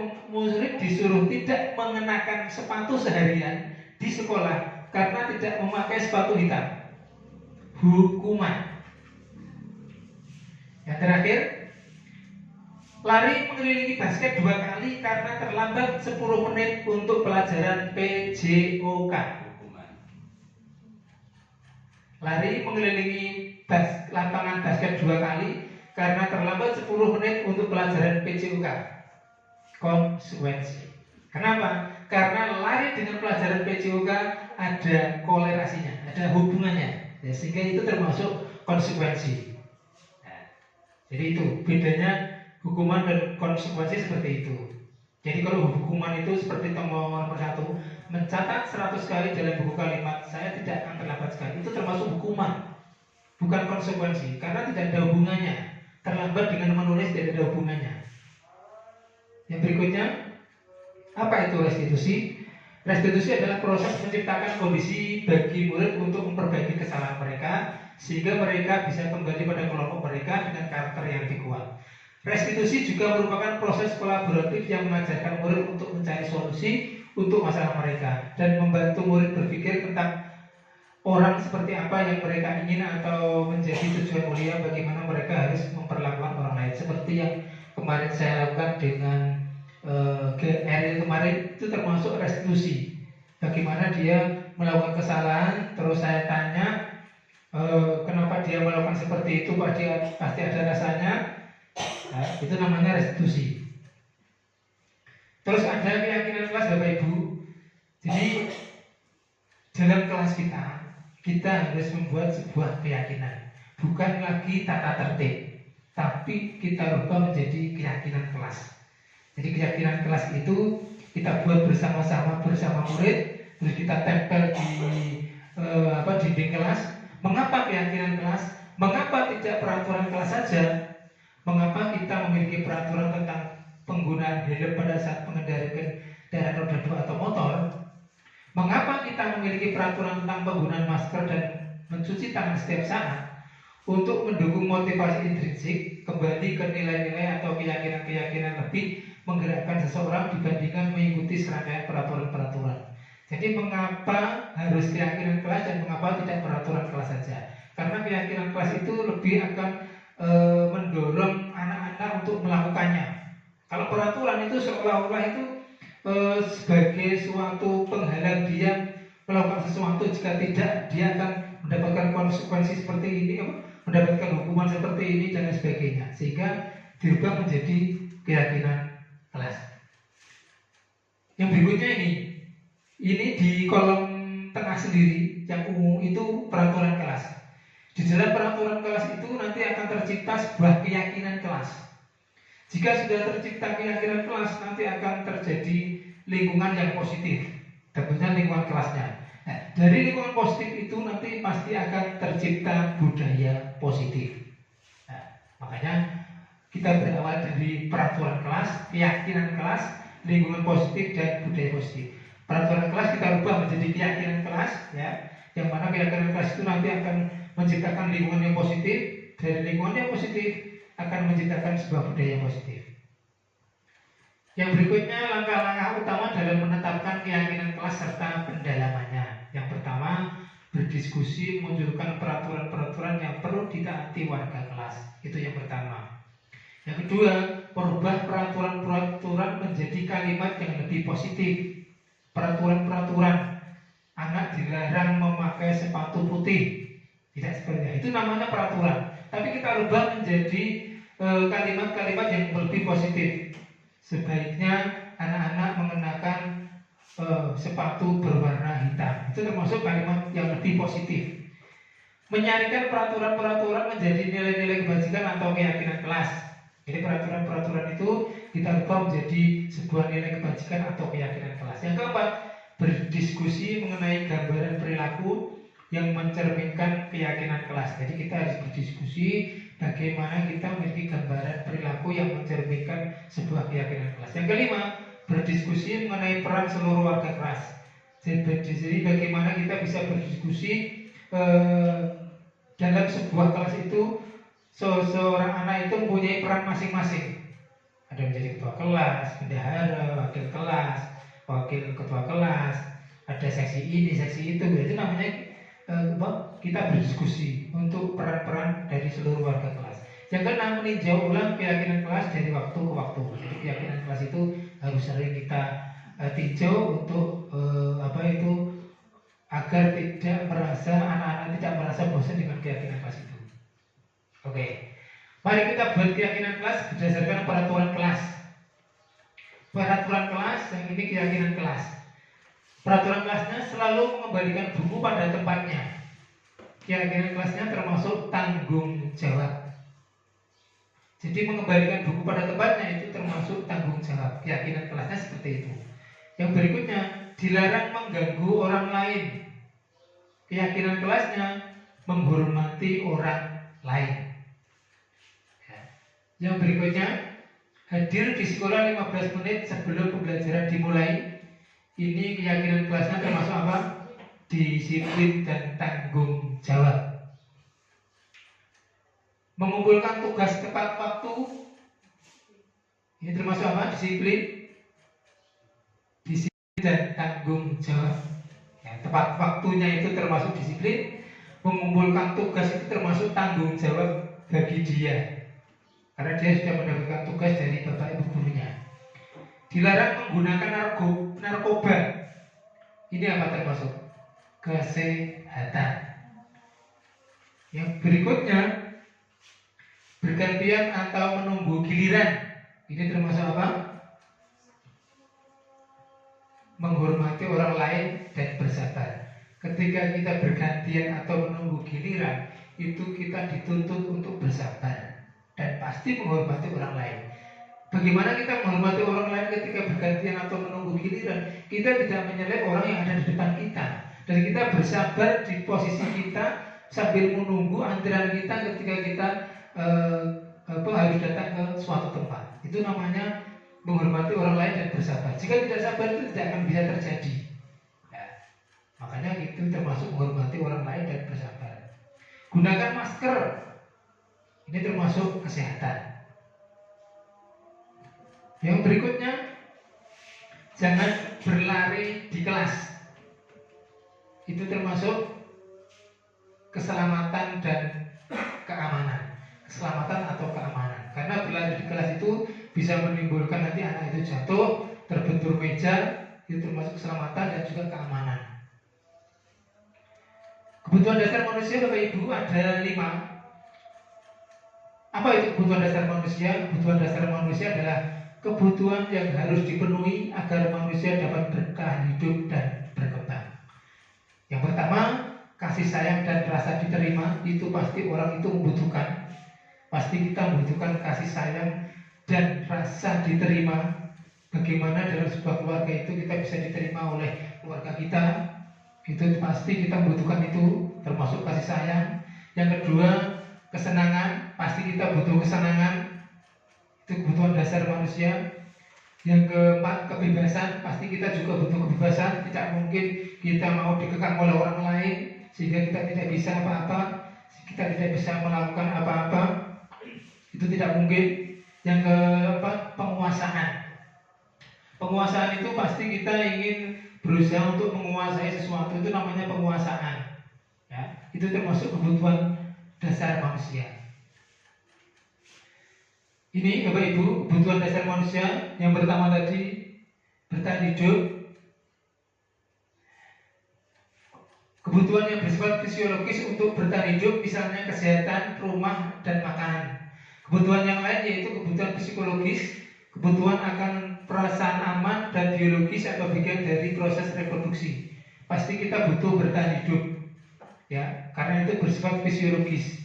mengenakan sepatu seharian di sekolah karena tidak memakai sepatu hitam. Hukuman. Yang terakhir, lari mengelilingi basket 2 kali karena terlambat 10 menit untuk pelajaran PJOK. Lari mengelilingi lapangan basket 2 kali karena terlambat 10 menit untuk pelajaran PJOK. Konsekuensi. Kenapa? Karena lari dengan pelajaran PJOK ada korelasinya, ada hubungannya, ya, sehingga itu termasuk konsekuensi. Nah, jadi itu bedanya hukuman dan konsekuensi seperti itu. Jadi kalau hukuman itu seperti nomor 1, mencatat 100 kali dalam buku kalimat saya tidak akan terlambat sekali, itu termasuk hukuman, bukan konsekuensi, karena tidak ada hubungannya. Terlambat dengan menulis tidak ada hubungannya. Yang berikutnya, apa itu restitusi? Restitusi adalah proses menciptakan kondisi bagi murid untuk memperbaiki kesalahan mereka sehingga mereka bisa kembali pada kelompok mereka dengan karakter yang lebih kuat. Restitusi juga merupakan proses kolaboratif yang mengajarkan murid untuk mencari solusi untuk masalah mereka dan membantu murid berpikir tentang orang seperti apa yang mereka ingin atau menjadi tujuan mulia, bagaimana mereka harus memperlakukan orang lain. Seperti yang kemarin saya lakukan dengan GR kemarin, itu termasuk restitusi. Bagaimana dia melakukan kesalahan, terus saya tanya kenapa dia melakukan seperti itu, Pak, dia pasti ada rasanya. Nah, itu namanya restitusi. Terus ada keyakinan kelas, Bapak Ibu. Jadi dalam kelas kita harus membuat sebuah keyakinan, bukan lagi tata tertib, tapi kita rubah menjadi keyakinan kelas. Jadi keyakinan kelas itu kita buat bersama-sama bersama murid, terus kita tempel di dinding kelas. Mengapa keyakinan kelas? Mengapa tidak peraturan kelas saja? Mengapa kita memiliki peraturan tentang penggunaan helm pada saat mengendarai kendaraan roda 2 atau motor? Mengapa kita memiliki peraturan tentang penggunaan masker dan mencuci tangan setiap saat? Untuk mendukung motivasi intrinsik, kembali ke nilai-nilai atau keyakinan-keyakinan lebih menggerakkan seseorang dibandingkan mengikuti serangkaian peraturan-peraturan. Jadi mengapa harus keyakinan kelas dan mengapa tidak peraturan kelas saja? karena keyakinan kelas itu lebih akan mendorong anak-anak untuk melakukannya. Kalau peraturan itu seolah-olah itu sebagai suatu penghalang dia melakukan sesuatu, jika tidak dia akan mendapatkan konsekuensi seperti ini, mendapatkan hukuman seperti ini dan lain sebagainya, sehingga dirubah menjadi keyakinan kelas. Yang berikutnya ini di kolom tengah sendiri yang umum itu peraturan kelas. Di dalam peraturan kelas itu nanti akan tercipta sebuah keyakinan kelas. Jika sudah tercipta keyakinan kelas, nanti akan terjadi lingkungan yang positif, tentunya lingkungan kelasnya. Nah, dari lingkungan positif itu nanti pasti akan tercipta budaya positif. Nah, makanya kita berawal dari peraturan kelas, keyakinan kelas, lingkungan positif dan budaya positif. Peraturan kelas kita ubah menjadi keyakinan kelas, ya, yang mana keyakinan kelas itu nanti akan menciptakan lingkungan yang positif. Dari lingkungan yang positif akan menciptakan sebuah budaya positif. Yang berikutnya langkah-langkah utama dalam menetapkan keyakinan kelas serta pendalamannya. Yang pertama, berdiskusi memunculkan peraturan-peraturan yang perlu ditaati warga kelas. Itu yang pertama. Yang kedua, merubah peraturan-peraturan menjadi kalimat yang lebih positif. Peraturan-peraturan, anak dilarang memakai sepatu putih, tidak seperti itu namanya peraturan. Tapi kita rubah menjadi kalimat-kalimat yang lebih positif. Sebaiknya anak-anak mengenakan sepatu berwarna hitam. Itu termasuk kalimat yang lebih positif. Menyaringkan peraturan-peraturan menjadi nilai-nilai kebajikan atau keyakinan kelas. Jadi peraturan-peraturan itu kita rubah menjadi sebuah nilai kebajikan atau keyakinan kelas. Yang keempat, berdiskusi mengenai gambaran perilaku yang mencerminkan keyakinan kelas. Jadi kita harus berdiskusi bagaimana kita memiliki gambaran perilaku yang mencerminkan sebuah keyakinan kelas. Yang kelima, berdiskusi mengenai peran seluruh warga kelas. Jadi bagaimana kita bisa berdiskusi dalam sebuah kelas itu, seorang anak itu mempunyai peran masing-masing. Ada menjadi ketua kelas, bendahara, wakil kelas, wakil ketua kelas, ada seksi ini, seksi itu. Itu namanya kita berdiskusi untuk peran-peran dari seluruh warga kelas. Yang keenam, meninjau ulang keyakinan kelas dari waktu ke waktu. Jadi keyakinan kelas itu harus sering kita tinjau untuk agar tidak merasa anak-anak tidak merasa bosan dengan keyakinan kelas itu. Oke, mari kita buat keyakinan kelas berdasarkan peraturan kelas. Peraturan kelas yang ini keyakinan kelas. Peraturan kelasnya selalu mengembalikan buku pada tempatnya. Keyakinan kelasnya termasuk tanggung jawab. Jadi mengembalikan buku pada tempatnya itu termasuk tanggung jawab. Keyakinan kelasnya seperti itu. Yang berikutnya, dilarang mengganggu orang lain. Keyakinan kelasnya menghormati orang lain. Yang berikutnya, hadir di sekolah 15 menit sebelum pembelajaran dimulai. Ini keyakinan kelasnya termasuk apa? Disiplin dan tanggung jawab. Mengumpulkan tugas tepat waktu. Ini termasuk apa? Disiplin dan tanggung jawab. Ya, tepat waktunya itu termasuk disiplin. Mengumpulkan tugas itu termasuk tanggung jawab bagi dia, karena dia sudah mendapatkan tugas dari bapak ibu gurunya. Dilarang menggunakan narkoba. Ini apa termasuk? Kesehatan. Yang berikutnya, bergantian atau menunggu giliran. Ini termasuk apa? Menghormati orang lain dan bersabar. Ketika kita bergantian atau menunggu giliran, itu kita dituntut untuk bersabar dan pasti menghormati orang lain. Bagaimana kita menghormati orang lain ketika bergantian atau menunggu giliran? Kita tidak menyelek orang yang ada di depan kita, dan kita bersabar di posisi kita sambil menunggu antrian kita ketika kita harus datang ke suatu tempat. Itu namanya menghormati orang lain dan bersabar. Jika tidak sabar itu tidak akan bisa terjadi. Ya, makanya itu termasuk menghormati orang lain dan bersabar. Gunakan masker. Ini termasuk kesehatan. Yang berikutnya, jangan berlari di kelas. Itu termasuk keselamatan dan bisa menimbulkan nanti anak itu jatuh, terbentur meja, itu termasuk keselamatan dan juga keamanan. Kebutuhan dasar manusia Bapak Ibu ada 5. Apa itu kebutuhan dasar manusia? Kebutuhan dasar manusia adalah kebutuhan yang harus dipenuhi agar manusia dapat bertahan hidup dan berkembang. Yang pertama, kasih sayang dan rasa diterima. Itu pasti orang itu membutuhkan. Pasti kita membutuhkan kasih sayang dan rasa diterima. Bagaimana dalam sebuah keluarga itu kita bisa diterima oleh keluarga kita, itu pasti kita membutuhkan itu, termasuk kasih sayang. Yang kedua, kesenangan. Pasti kita butuh kesenangan, itu kebutuhan dasar manusia. Yang keempat, kebebasan. Pasti kita juga butuh kebebasan. Tidak mungkin kita mau dikekang oleh orang lain sehingga kita tidak bisa apa-apa, kita tidak bisa melakukan apa-apa. Itu tidak mungkin. Yang keempat, penguasaan. Penguasaan itu pasti kita ingin berusaha untuk menguasai sesuatu, itu namanya penguasaan. Ya, itu termasuk kebutuhan dasar manusia. Ini Bapak Ibu, kebutuhan dasar manusia. Yang pertama tadi, bertahan hidup. Kebutuhan yang bersifat fisiologis untuk bertahan hidup, misalnya kesehatan, rumah, dan makanan. Kebutuhan yang lain yaitu kebutuhan psikologis, kebutuhan akan perasaan aman dan biologis atau bagian dari proses reproduksi. Pasti kita butuh bertahan hidup, ya, karena itu bersifat fisiologis.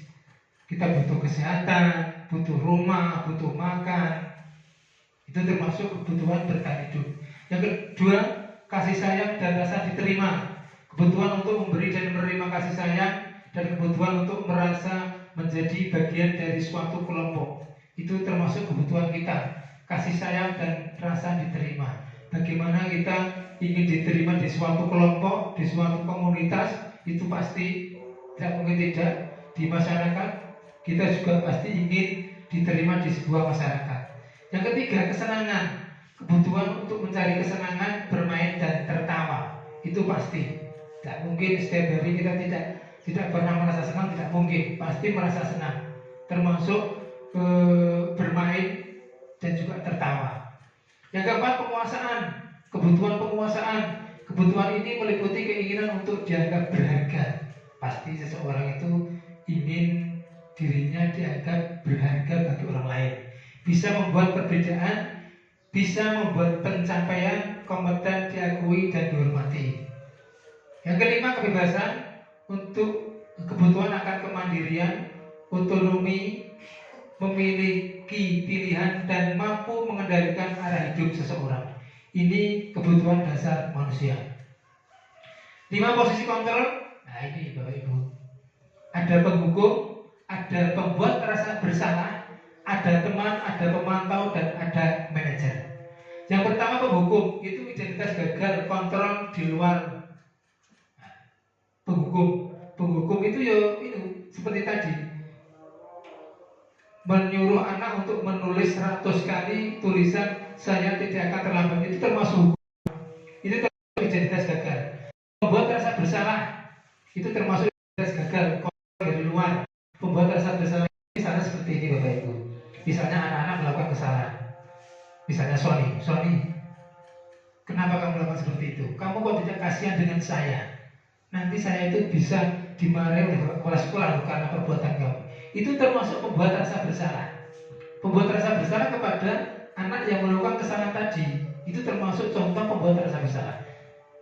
Kita butuh kesehatan, butuh rumah, butuh makan. Itu termasuk kebutuhan bertahan hidup. Yang kedua, kasih sayang dan rasa diterima. Kebutuhan untuk memberi dan menerima kasih sayang dan kebutuhan untuk merasa menjadi bagian dari suatu kelompok. Itu termasuk kebutuhan kita, kasih sayang dan rasa diterima. Bagaimana kita ingin diterima di suatu kelompok, di suatu komunitas, itu pasti tidak mungkin tidak. Di masyarakat kita juga pasti ingin diterima di sebuah masyarakat. Yang ketiga, kesenangan. Kebutuhan untuk mencari kesenangan, bermain dan tertawa. Itu pasti. Tidak mungkin setiap hari kita tidak pernah merasa senang, tidak mungkin. Pasti merasa senang. Termasuk bermain dan juga tertawa. Yang keempat, penguasaan. Kebutuhan penguasaan. Kebutuhan ini meliputi keinginan untuk dianggap berharga. Pasti seseorang itu ingin dirinya dianggap berharga bagi orang lain. Bisa membuat perbedaan, bisa membuat pencapaian kompeten diakui dan dihormati. Yang kelima, kebebasan. Untuk kebutuhan akan kemandirian, otonomi, memiliki pilihan dan mampu mengendalikan arah hidup seseorang. Ini kebutuhan dasar manusia. 5 posisi kontrol. Nah ini Bapak Ibu, ada penghukum, ada pembuat rasa bersalah, ada teman, ada pemantau, dan ada manajer. Yang pertama, penghukum. Itu identitas gagal, kontrol di luar. Penghukum itu ya itu seperti tadi, menyuruh anak untuk menulis 100 kali tulisan saya tidak akan terlambat. Itu termasuk hukum. Itu termasuk identitas gagal. Membuat rasa bersalah itu termasuk identitas gagal, kontrol dari luar. Pembuat rasa bersalah misalnya seperti ini Bapak Ibu. Misalnya anak-anak melakukan kesalahan. Misalnya Sony, kenapa kamu melakukan seperti itu? Kamu kok tidak kasihan dengan saya? Nanti saya itu bisa dimarahi oleh kepala sekolah karena perbuatan kamu. Itu termasuk pembuat rasa bersalah. Pembuat rasa bersalah kepada anak yang melakukan kesalahan tadi, itu termasuk contoh pembuat rasa bersalah.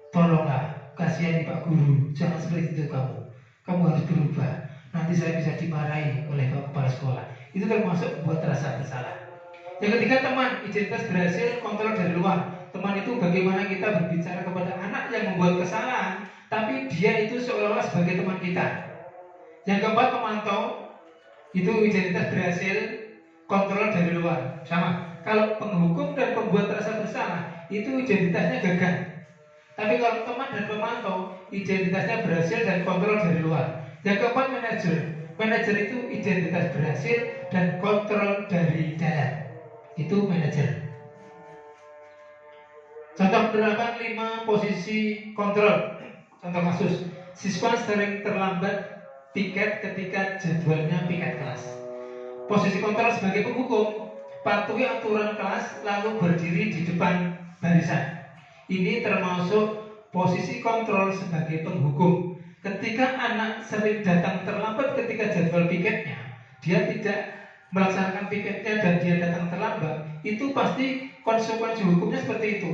Tolonglah, kasihani Pak Guru, jangan seperti itu kamu. Kamu harus berubah. Nanti saya bisa dimarahi oleh kepala sekolah. Itu termasuk pembuat rasa bersalah. Yang ketiga, teman. Identitas berhasil, kontrol dari luar. Teman itu bagaimana kita berbicara kepada anak yang membuat kesalahan, tapi dia itu seolah-olah sebagai teman kita. Yang keempat, pemantau. Itu identitas berhasil, kontrol dari luar. Sama. Kalau penghukum dan pembuat rasa bersalah, itu identitasnya gagal. Tapi kalau teman dan pemantau, identitasnya berhasil dan kontrol dari luar. Yang keempat, manajer. Manajer itu identitas berhasil dan kontrol dari dalam. Itu manajer. Contoh penerapan 5 posisi kontrol. Contoh kasus, siswa sering terlambat piket ketika jadwalnya piket kelas. Posisi kontrol sebagai penghukum, patuhi aturan kelas lalu berdiri di depan barisan. Ini termasuk posisi kontrol sebagai penghukum. Ketika anak sering datang terlambat ketika jadwal piketnya, dia tidak melaksanakan piketnya dan dia datang terlambat, itu pasti konsekuensi hukumnya seperti itu.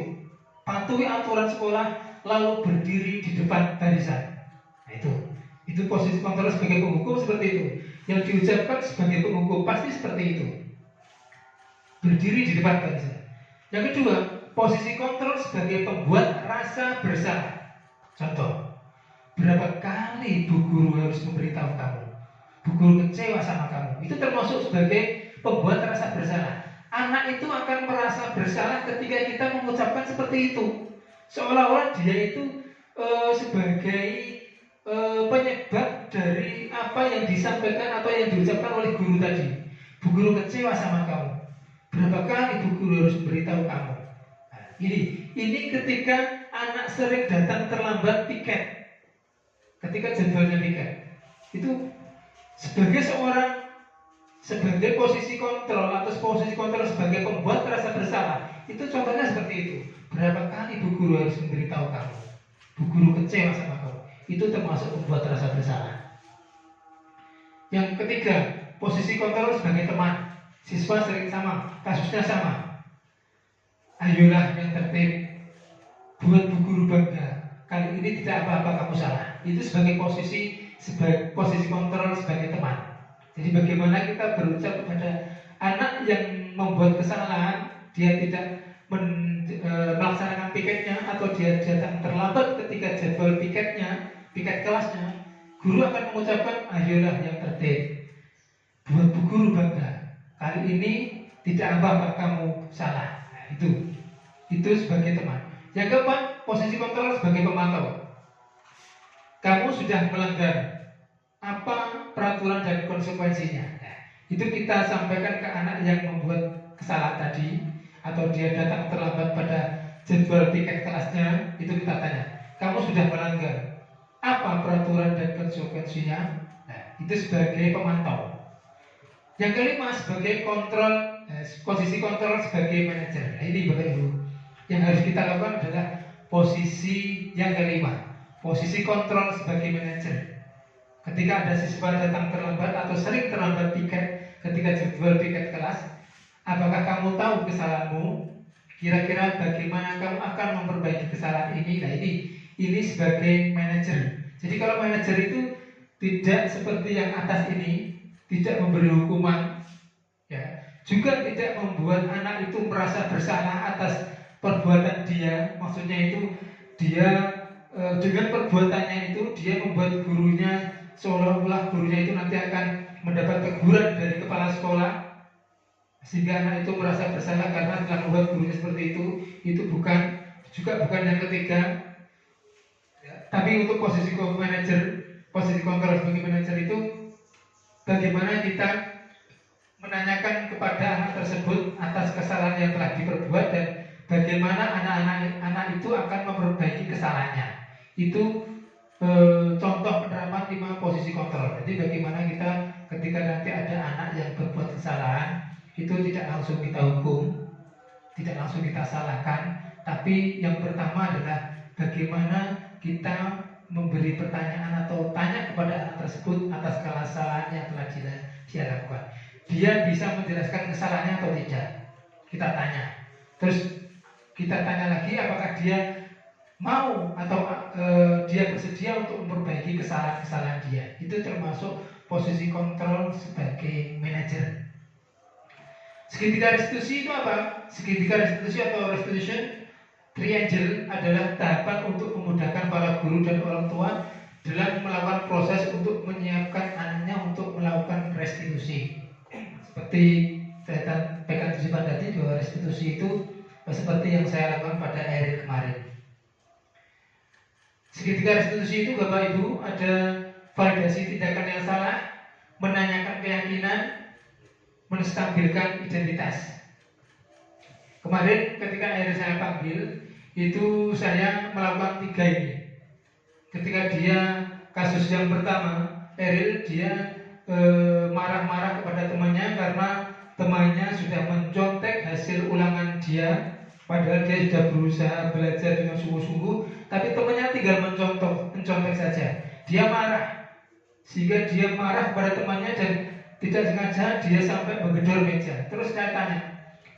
Patuhi aturan sekolah lalu berdiri di depan barisan. Nah, itu posisi kontrol sebagai penghukum seperti itu. Yang diucapkan sebagai penghukum pasti seperti itu. Berdiri di depan barisan. Yang kedua, posisi kontrol sebagai pembuat rasa bersalah. Contoh, berapa kali bu guru harus memberitahu kamu, bu guru kecewa sama kamu. Itu termasuk sebagai pembuat rasa bersalah. Anak itu akan merasa bersalah ketika kita mengucapkan seperti itu, seolah-olah dia itu sebagai penyebab dari apa yang disampaikan atau yang diucapkan oleh guru tadi. Bu guru kecewa sama kamu. Berapa kali bu guru harus memberitahu kamu. Nah, ini ketika anak sering datang terlambat piket, ketika jadwalnya piket, itu sebagai posisi kontrol atau posisi kontrol sebagai pembuat rasa bersalah, itu contohnya seperti itu. Berapa kali bu guru harus memberitahu kamu, bu guru kecewa sama kamu. Itu termasuk membuat rasa bersalah. Yang ketiga, posisi kontrol sebagai teman. Siswa sering sama, kasusnya sama. Ayolah yang tertib, buat bu guru bangga. Kali ini tidak apa-apa kamu salah. Itu sebagai posisi kontrol sebagai teman. Jadi bagaimana kita berucap kepada anak yang membuat kesalahan, dia tidak melaksanakan piketnya atau dia datang terlambat ketika jadwal piketnya, piket kelasnya, guru akan mengucapkan ayolah yang tertib, buat bu guru bangga. Kali ini tidak apa-apa kamu salah. Nah, itu sebagai teman. Yang keempat, posisi kontrol sebagai pemantau. Kamu sudah melanggar apa peraturan dan konsekuensinya. Nah, itu kita sampaikan ke anak yang membuat kesalahan tadi, atau dia datang terlambat pada jadwal piket kelasnya. Itu kita tanya, kamu sudah melanggar apa peraturan dan konsekuensinya. Nah, itu sebagai pemantau. Yang kelima, sebagai kontrol, posisi kontrol sebagai manajer. Nah, ini Bapak Ibu, yang harus kita lakukan adalah posisi yang kelima, posisi kontrol sebagai manajer. Ketika ada siswa datang terlambat atau sering terlambat piket ketika jadwal piket kelas, apakah kamu tahu kesalahanmu? Kira-kira bagaimana kamu akan memperbaiki kesalahan ini? Nah, ini sebagai manajer. Jadi kalau manajer itu tidak seperti yang atas ini, tidak memberi hukuman, ya, juga tidak membuat anak itu merasa bersalah atas perbuatan dia. Maksudnya itu dia dengan perbuatannya itu dia membuat gurunya seolah-olah gurunya itu nanti akan mendapat teguran dari kepala sekolah, sehingga anak itu merasa bersalah karena telah membuat gurunya seperti itu bukan yang ketiga. Ya, tapi untuk posisi manajer, posisi kontrol sebagai manajer itu bagaimana kita menanyakan kepada anak tersebut atas kesalahan yang telah diperbuat dan bagaimana anak itu akan memperbaiki kesalahannya. Itu contoh penerapan 5 posisi kontrol. Jadi bagaimana kita ketika nanti ada anak yang berbuat kesalahan, itu tidak langsung kita hukum, tidak langsung kita salahkan, tapi yang pertama adalah bagaimana kita memberi pertanyaan atau tanya kepada anak tersebut atas kesalahan yang telah dia lakukan. Dia bisa menjelaskan kesalahannya atau tidak, kita tanya. Terus kita tanya lagi apakah dia mau atau dia bersedia untuk memperbaiki kesalahan-kesalahan dia. Itu termasuk posisi kontrol sebagai manajer. Segitiga restitusi itu apa? Segitiga restitusi atau restitution triangle adalah tahapan untuk memudahkan para guru dan orang tua dalam melakukan proses untuk menyiapkan anaknya untuk melakukan restitusi. Seperti saya sampaikan di depan tadi bahwa restitusi itu seperti yang saya lakukan pada Eril kemarin. Segitiga restitusi itu Bapak Ibu ada validasi tindakan yang salah, menanyakan keyakinan, menstabilkan identitas. Kemarin ketika Eril saya panggil, itu saya melakukan 3 ini. Ketika dia kasus yang pertama, Eril dia marah-marah kepada temannya karena temannya sudah mencontek hasil ulangan dia, padahal dia sudah berusaha belajar dengan sungguh-sungguh, tapi temannya tinggal mencontek saja. Dia marah, sehingga dia marah kepada temannya dan tidak sengaja dia sampai menggedor meja. Terus saya tanya,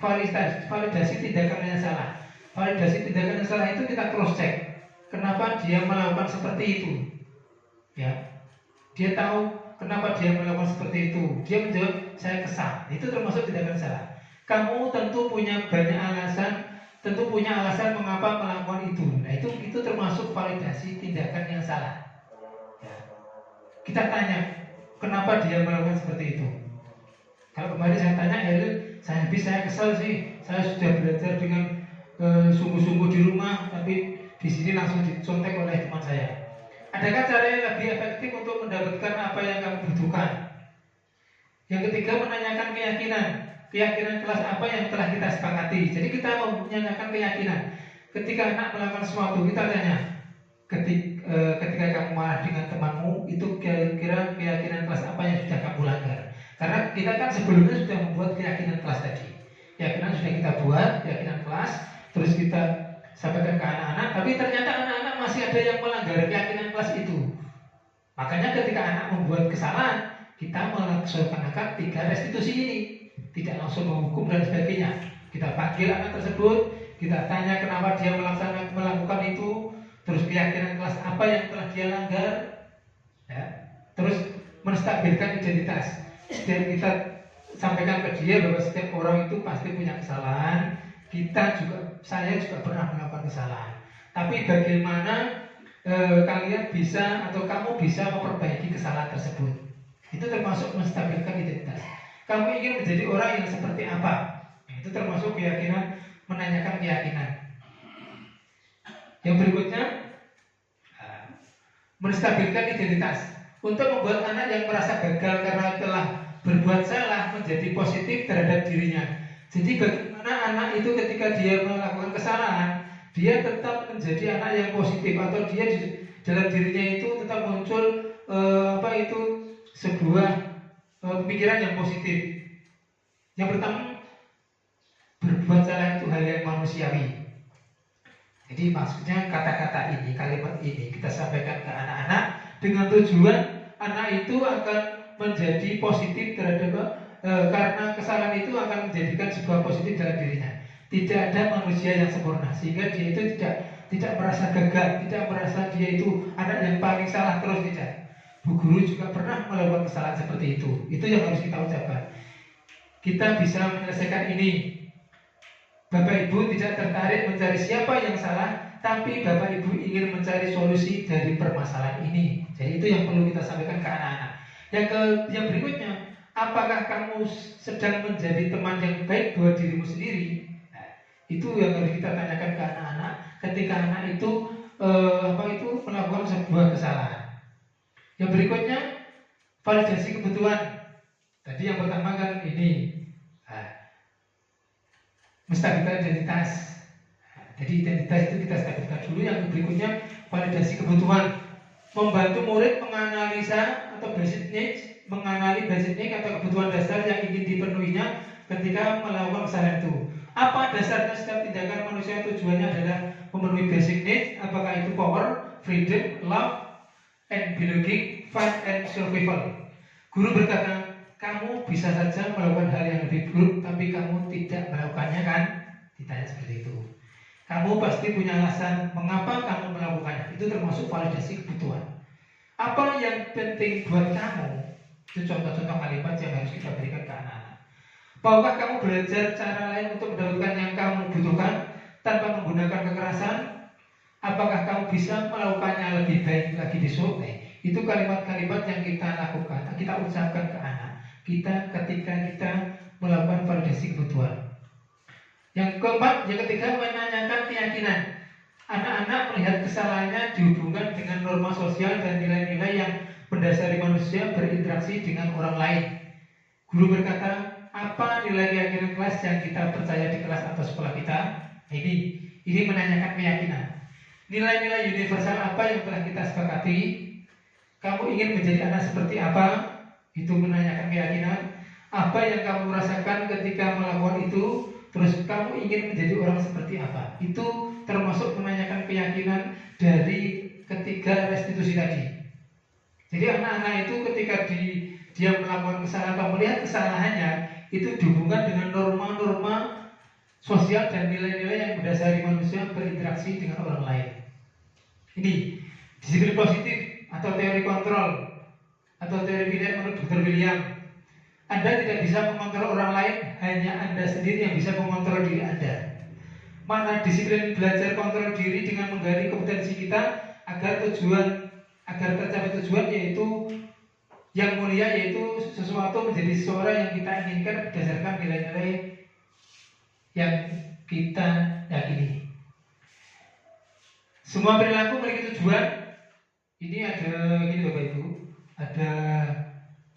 validasi tindakan yang salah. Validasi tindakan yang salah itu kita cross check. Kenapa dia melakukan seperti itu? Ya, dia tahu kenapa dia melakukan seperti itu. Dia menjawab, saya kesal. Itu termasuk tindakan salah. Kamu tentu punya banyak alasan, tentu punya alasan mengapa melakukan itu. Nah, itu termasuk validasi tindakan yang salah. Ya. Kita tanya, kenapa dia melakukan seperti itu? Kalau kemarin saya tanya, saya kesal sih. Saya sudah belajar dengan sungguh-sungguh di rumah, tapi di sini langsung dicontek oleh teman saya. Adakah cara yang lebih efektif untuk mendapatkan apa yang kamu butuhkan? Yang ketiga, menanyakan keyakinan kelas apa yang telah kita sepakati. Jadi kita menanyakan keyakinan. Ketika anak melakukan sesuatu, kita tanya, ketika kamu marah dengan temanmu, itu kira-kira keyakinan kelas apa yang sudah kamu langgar? Karena kita kan sebelumnya sudah membuat keyakinan kelas tadi. Keyakinan sudah kita buat, keyakinan kelas, terus kita sampaikan ke anak-anak, tapi ternyata anak-anak masih ada yang melanggar keyakinan kelas itu. Makanya ketika anak membuat kesalahan, kita melaksanakan 3 restitusi ini. Tidak langsung menghukum dan sebagainya. Kita panggil anak tersebut, kita tanya kenapa dia melakukan itu, terus keyakinan kelas apa yang telah dia langgar, ya. Terus menstabilkan identitas. Dan kita sampaikan ke dia bahwa setiap orang itu pasti punya kesalahan. Saya juga pernah melakukan kesalahan. Tapi bagaimana kalian bisa atau kamu bisa memperbaiki kesalahan tersebut? Itu termasuk menstabilkan identitas. Kamu ingin menjadi orang yang seperti apa? Itu termasuk keyakinan, menanyakan keyakinan. Yang berikutnya, menstabilkan identitas. Untuk membuat anak yang merasa gagal karena telah berbuat salah menjadi positif terhadap dirinya. Jadi bagaimana anak itu ketika dia melakukan kesalahan, dia tetap menjadi anak yang positif, atau dia di dalam dirinya itu tetap muncul sebuah pemikiran yang positif. Yang pertama, berbuat salah itu hal yang manusiawi. Jadi maksudnya kata-kata ini, kalimat ini kita sampaikan ke anak-anak dengan tujuan anak itu akan menjadi positif terhadap karena kesalahan itu akan menjadikan sebuah positif dalam dirinya. Tidak ada manusia yang sempurna, sehingga dia itu tidak merasa gagal, tidak merasa dia itu anak yang paling salah terus, tidak. Bu guru juga pernah melakukan kesalahan seperti itu. Itu yang harus kita ucapkan. Kita bisa menyelesaikan ini. Bapak Ibu tidak tertarik mencari siapa yang salah, tapi Bapak Ibu ingin mencari solusi dari permasalahan ini. Jadi itu yang perlu kita sampaikan ke anak-anak. Yang berikutnya, apakah kamu sedang menjadi teman yang baik buat dirimu sendiri? Nah, itu yang harus kita tanyakan ke anak-anak ketika anak itu melakukan sebuah kesalahan. Yang berikutnya, validasi kebutuhan. Tadi yang pertama kan ini, menstabilkan identitas. Jadi identitas itu kita stabilkan dulu. Yang berikutnya, validasi kebutuhan. Membantu murid menganalisa atau basic needs, mengenali basic needs atau kebutuhan dasar yang ingin dipenuhinya ketika melakukan kesalahan itu. Apa dasarnya setiap tindakan manusia? Tujuannya adalah memenuhi basic needs. Apakah itu power, freedom, love, and belonging, fun, and survival. Guru berkata, kamu bisa saja melakukan hal yang lebih buruk, tapi kamu tidak melakukannya, kan? Ditanya seperti itu. Kamu pasti punya alasan mengapa kamu melakukannya. Itu termasuk validasi kebutuhan. Apa yang penting buat kamu? Itu contoh-contoh kalimat yang harus kita berikan ke anak-anak. Bahwa kamu belajar cara lain untuk mendapatkan yang kamu butuhkan tanpa menggunakan kekerasan? Apakah kamu bisa melakukannya lebih baik lagi besok? Itu kalimat-kalimat yang kita lakukan, kita ucapkan ke anak kita ketika kita melakukan validasi kebutuhan. Yang keempat, yang ketiga, menanyakan keyakinan. Anak-anak melihat kesalahannya dihubungkan dengan norma sosial dan nilai-nilai yang mendasari manusia berinteraksi dengan orang lain. Guru berkata, apa nilai keyakinan kelas yang kita percaya di kelas atau sekolah kita? Ini menanyakan keyakinan. Nilai-nilai universal apa yang telah kita sepakati? Kamu ingin menjadi anak seperti apa? Itu menanyakan keyakinan. apa yang kamu rasakan ketika melakukan itu, terus kamu ingin menjadi orang seperti apa. Itu termasuk menanyakan keyakinan dari ketiga restitusi tadi. Jadi anak-anak itu ketika dia melakukan kesalahan atau melihat kesalahannya, itu dihubungkan dengan norma-norma sosial dan nilai-nilai yang mendasari manusia berinteraksi dengan orang lain. Ini disiplin positif atau teori kontrol atau teori William menurut Dr. William. Anda tidak bisa mengontrol orang lain, hanya Anda sendiri yang bisa mengontrol diri Anda. Mana disiplin belajar kontrol diri dengan menggali kompetensi kita agar tercapai tujuan, yaitu yang mulia, yaitu sesuatu menjadi seseorang yang kita inginkan berdasarkan nilai-nilai yang kita yakini. Semua perilaku memiliki tujuan. Ini ada gini Bapak Ibu, ada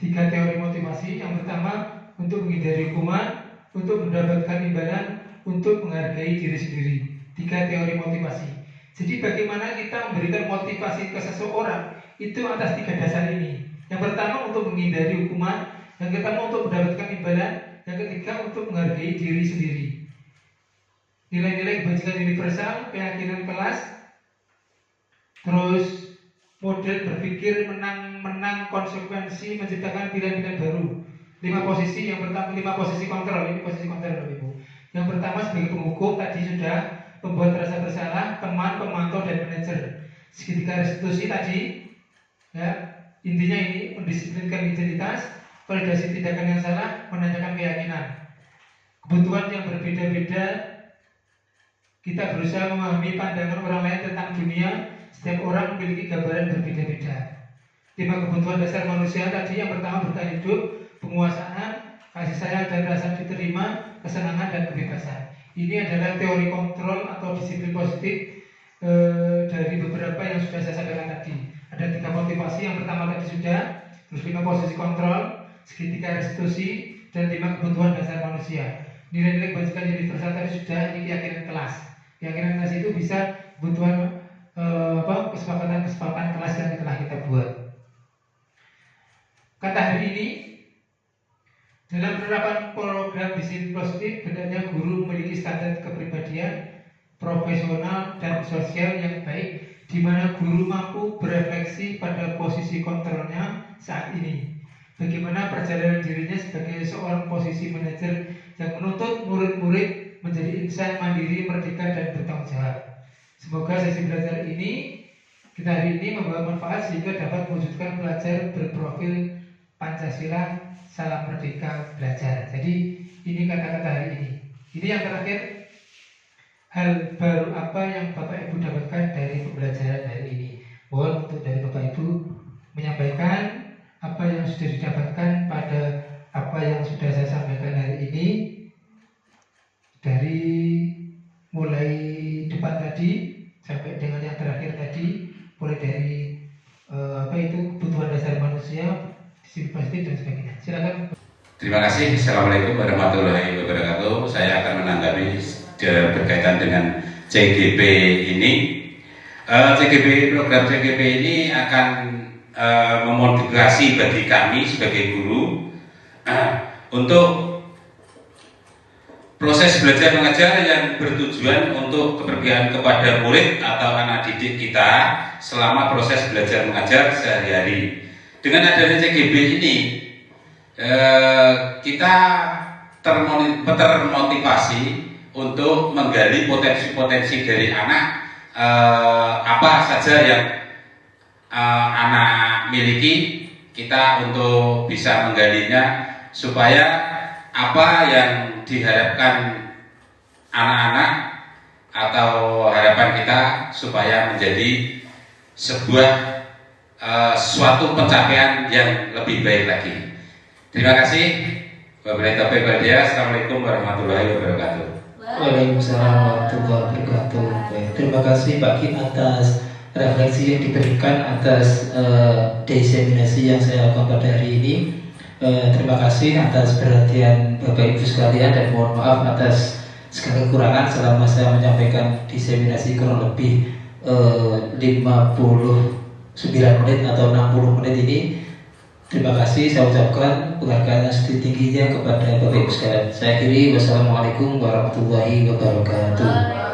3 teori motivasi. Yang pertama, untuk menghindari hukuman, untuk mendapatkan imbalan, untuk menghargai diri sendiri. 3 teori motivasi. Jadi bagaimana kita memberikan motivasi ke seseorang itu atas 3 dasar ini. Yang pertama untuk menghindari hukuman, yang kedua untuk mendapatkan imbalan, yang ketiga untuk menghargai diri sendiri. Nilai-nilai kebajikan universal, keyakinan kelas, terus model berpikir menang konsekuensi, menciptakan pilihan-pilihan baru. 5 posisi, yang pertama 5 posisi kontrol, ini posisi kontrol Bapak Ibu. Yang pertama sebagai penghukum, tadi sudah pembuat rasa bersalah, teman, pemantau, dan manajer. Segitiga restitusi tadi, ya, intinya ini mendisiplinkan identitas, validasi tindakan yang salah, menanyakan keyakinan. Kebutuhan yang berbeda-beda, kita berusaha memahami pandangan orang lain tentang dunia. Setiap orang memiliki gambaran berbeda-beda. 5 kebutuhan dasar manusia tadi, yang pertama bertahan hidup, penguasaan, kasih sayang dan rasa diterima, kesenangan dan kebebasan. Ini adalah teori kontrol atau disiplin positif dari beberapa yang sudah saya sampaikan tadi. Ada 3 motivasi, yang pertama tadi sudah, terus 5 posisi kontrol, segitiga restitusi, dan 5 kebutuhan dasar manusia. Nilai-nilai kebajikan universal tadi sudah, ini keyakinan kelas. Keyakinan kelas itu bisa kebutuhan kesepakatan kelas yang telah kita buat. Kata hari ini, dalam penerapan program disiplin positif, hendaknya guru memiliki standar kepribadian profesional dan sosial yang baik, di mana guru mampu berefleksi pada posisi kontrolnya saat ini. Bagaimana perjalanan dirinya sebagai seorang posisi manajer yang menuntut murid-murid menjadi insan mandiri, merdeka, dan bertanggung jawab. Semoga sesi belajar ini kita hari ini membawa manfaat sehingga dapat mewujudkan pelajar berprofil Pancasila, salam merdeka, belajar. Jadi ini kata-kata hari ini. Ini yang terakhir, hal baru apa yang Bapak Ibu dapatkan dari pembelajaran hari ini. Mohon untuk dari Bapak Ibu menyampaikan apa yang sudah didapatkan pada apa yang sudah saya sampaikan hari ini, dari mulai depan tadi sampai dengan yang terakhir tadi, mulai dari kebutuhan dasar manusia, disiplin positif dan sebagainya. Silakan. Terima kasih. Assalamualaikum warahmatullahi wabarakatuh. Saya akan menanggapi berkaitan dengan CGP ini. Program CGP ini akan memotivasi bagi kami sebagai guru untuk proses belajar mengajar yang bertujuan untuk keberpihakan kepada murid atau anak didik kita selama proses belajar mengajar sehari-hari. Dengan adanya CGP ini, kita termotivasi untuk menggali potensi-potensi dari anak, apa saja yang anak miliki, kita untuk bisa menggalinya supaya apa yang diharapkan anak-anak atau harapan kita supaya menjadi sebuah suatu pencapaian yang lebih baik lagi. Terima kasih. Wabillahi taufiq wal hidayah. Assalamualaikum warahmatullahi wabarakatuh. Waalaikumsalam warahmatullahi wabarakatuh. Terima kasih Pak Kim atas refleksi yang diberikan atas diseminasi yang saya lakukan pada hari ini. Terima kasih atas perhatian Bapak Ibu sekalian dan mohon maaf atas segala kekurangan selama saya menyampaikan diseminasi kurang lebih 59 menit atau 60 menit ini. Terima kasih saya ucapkan penghargaan yang setinggi-tingginya kepada Bapak Ibu sekalian. Saya akhiri, wassalamualaikum warahmatullahi wabarakatuh.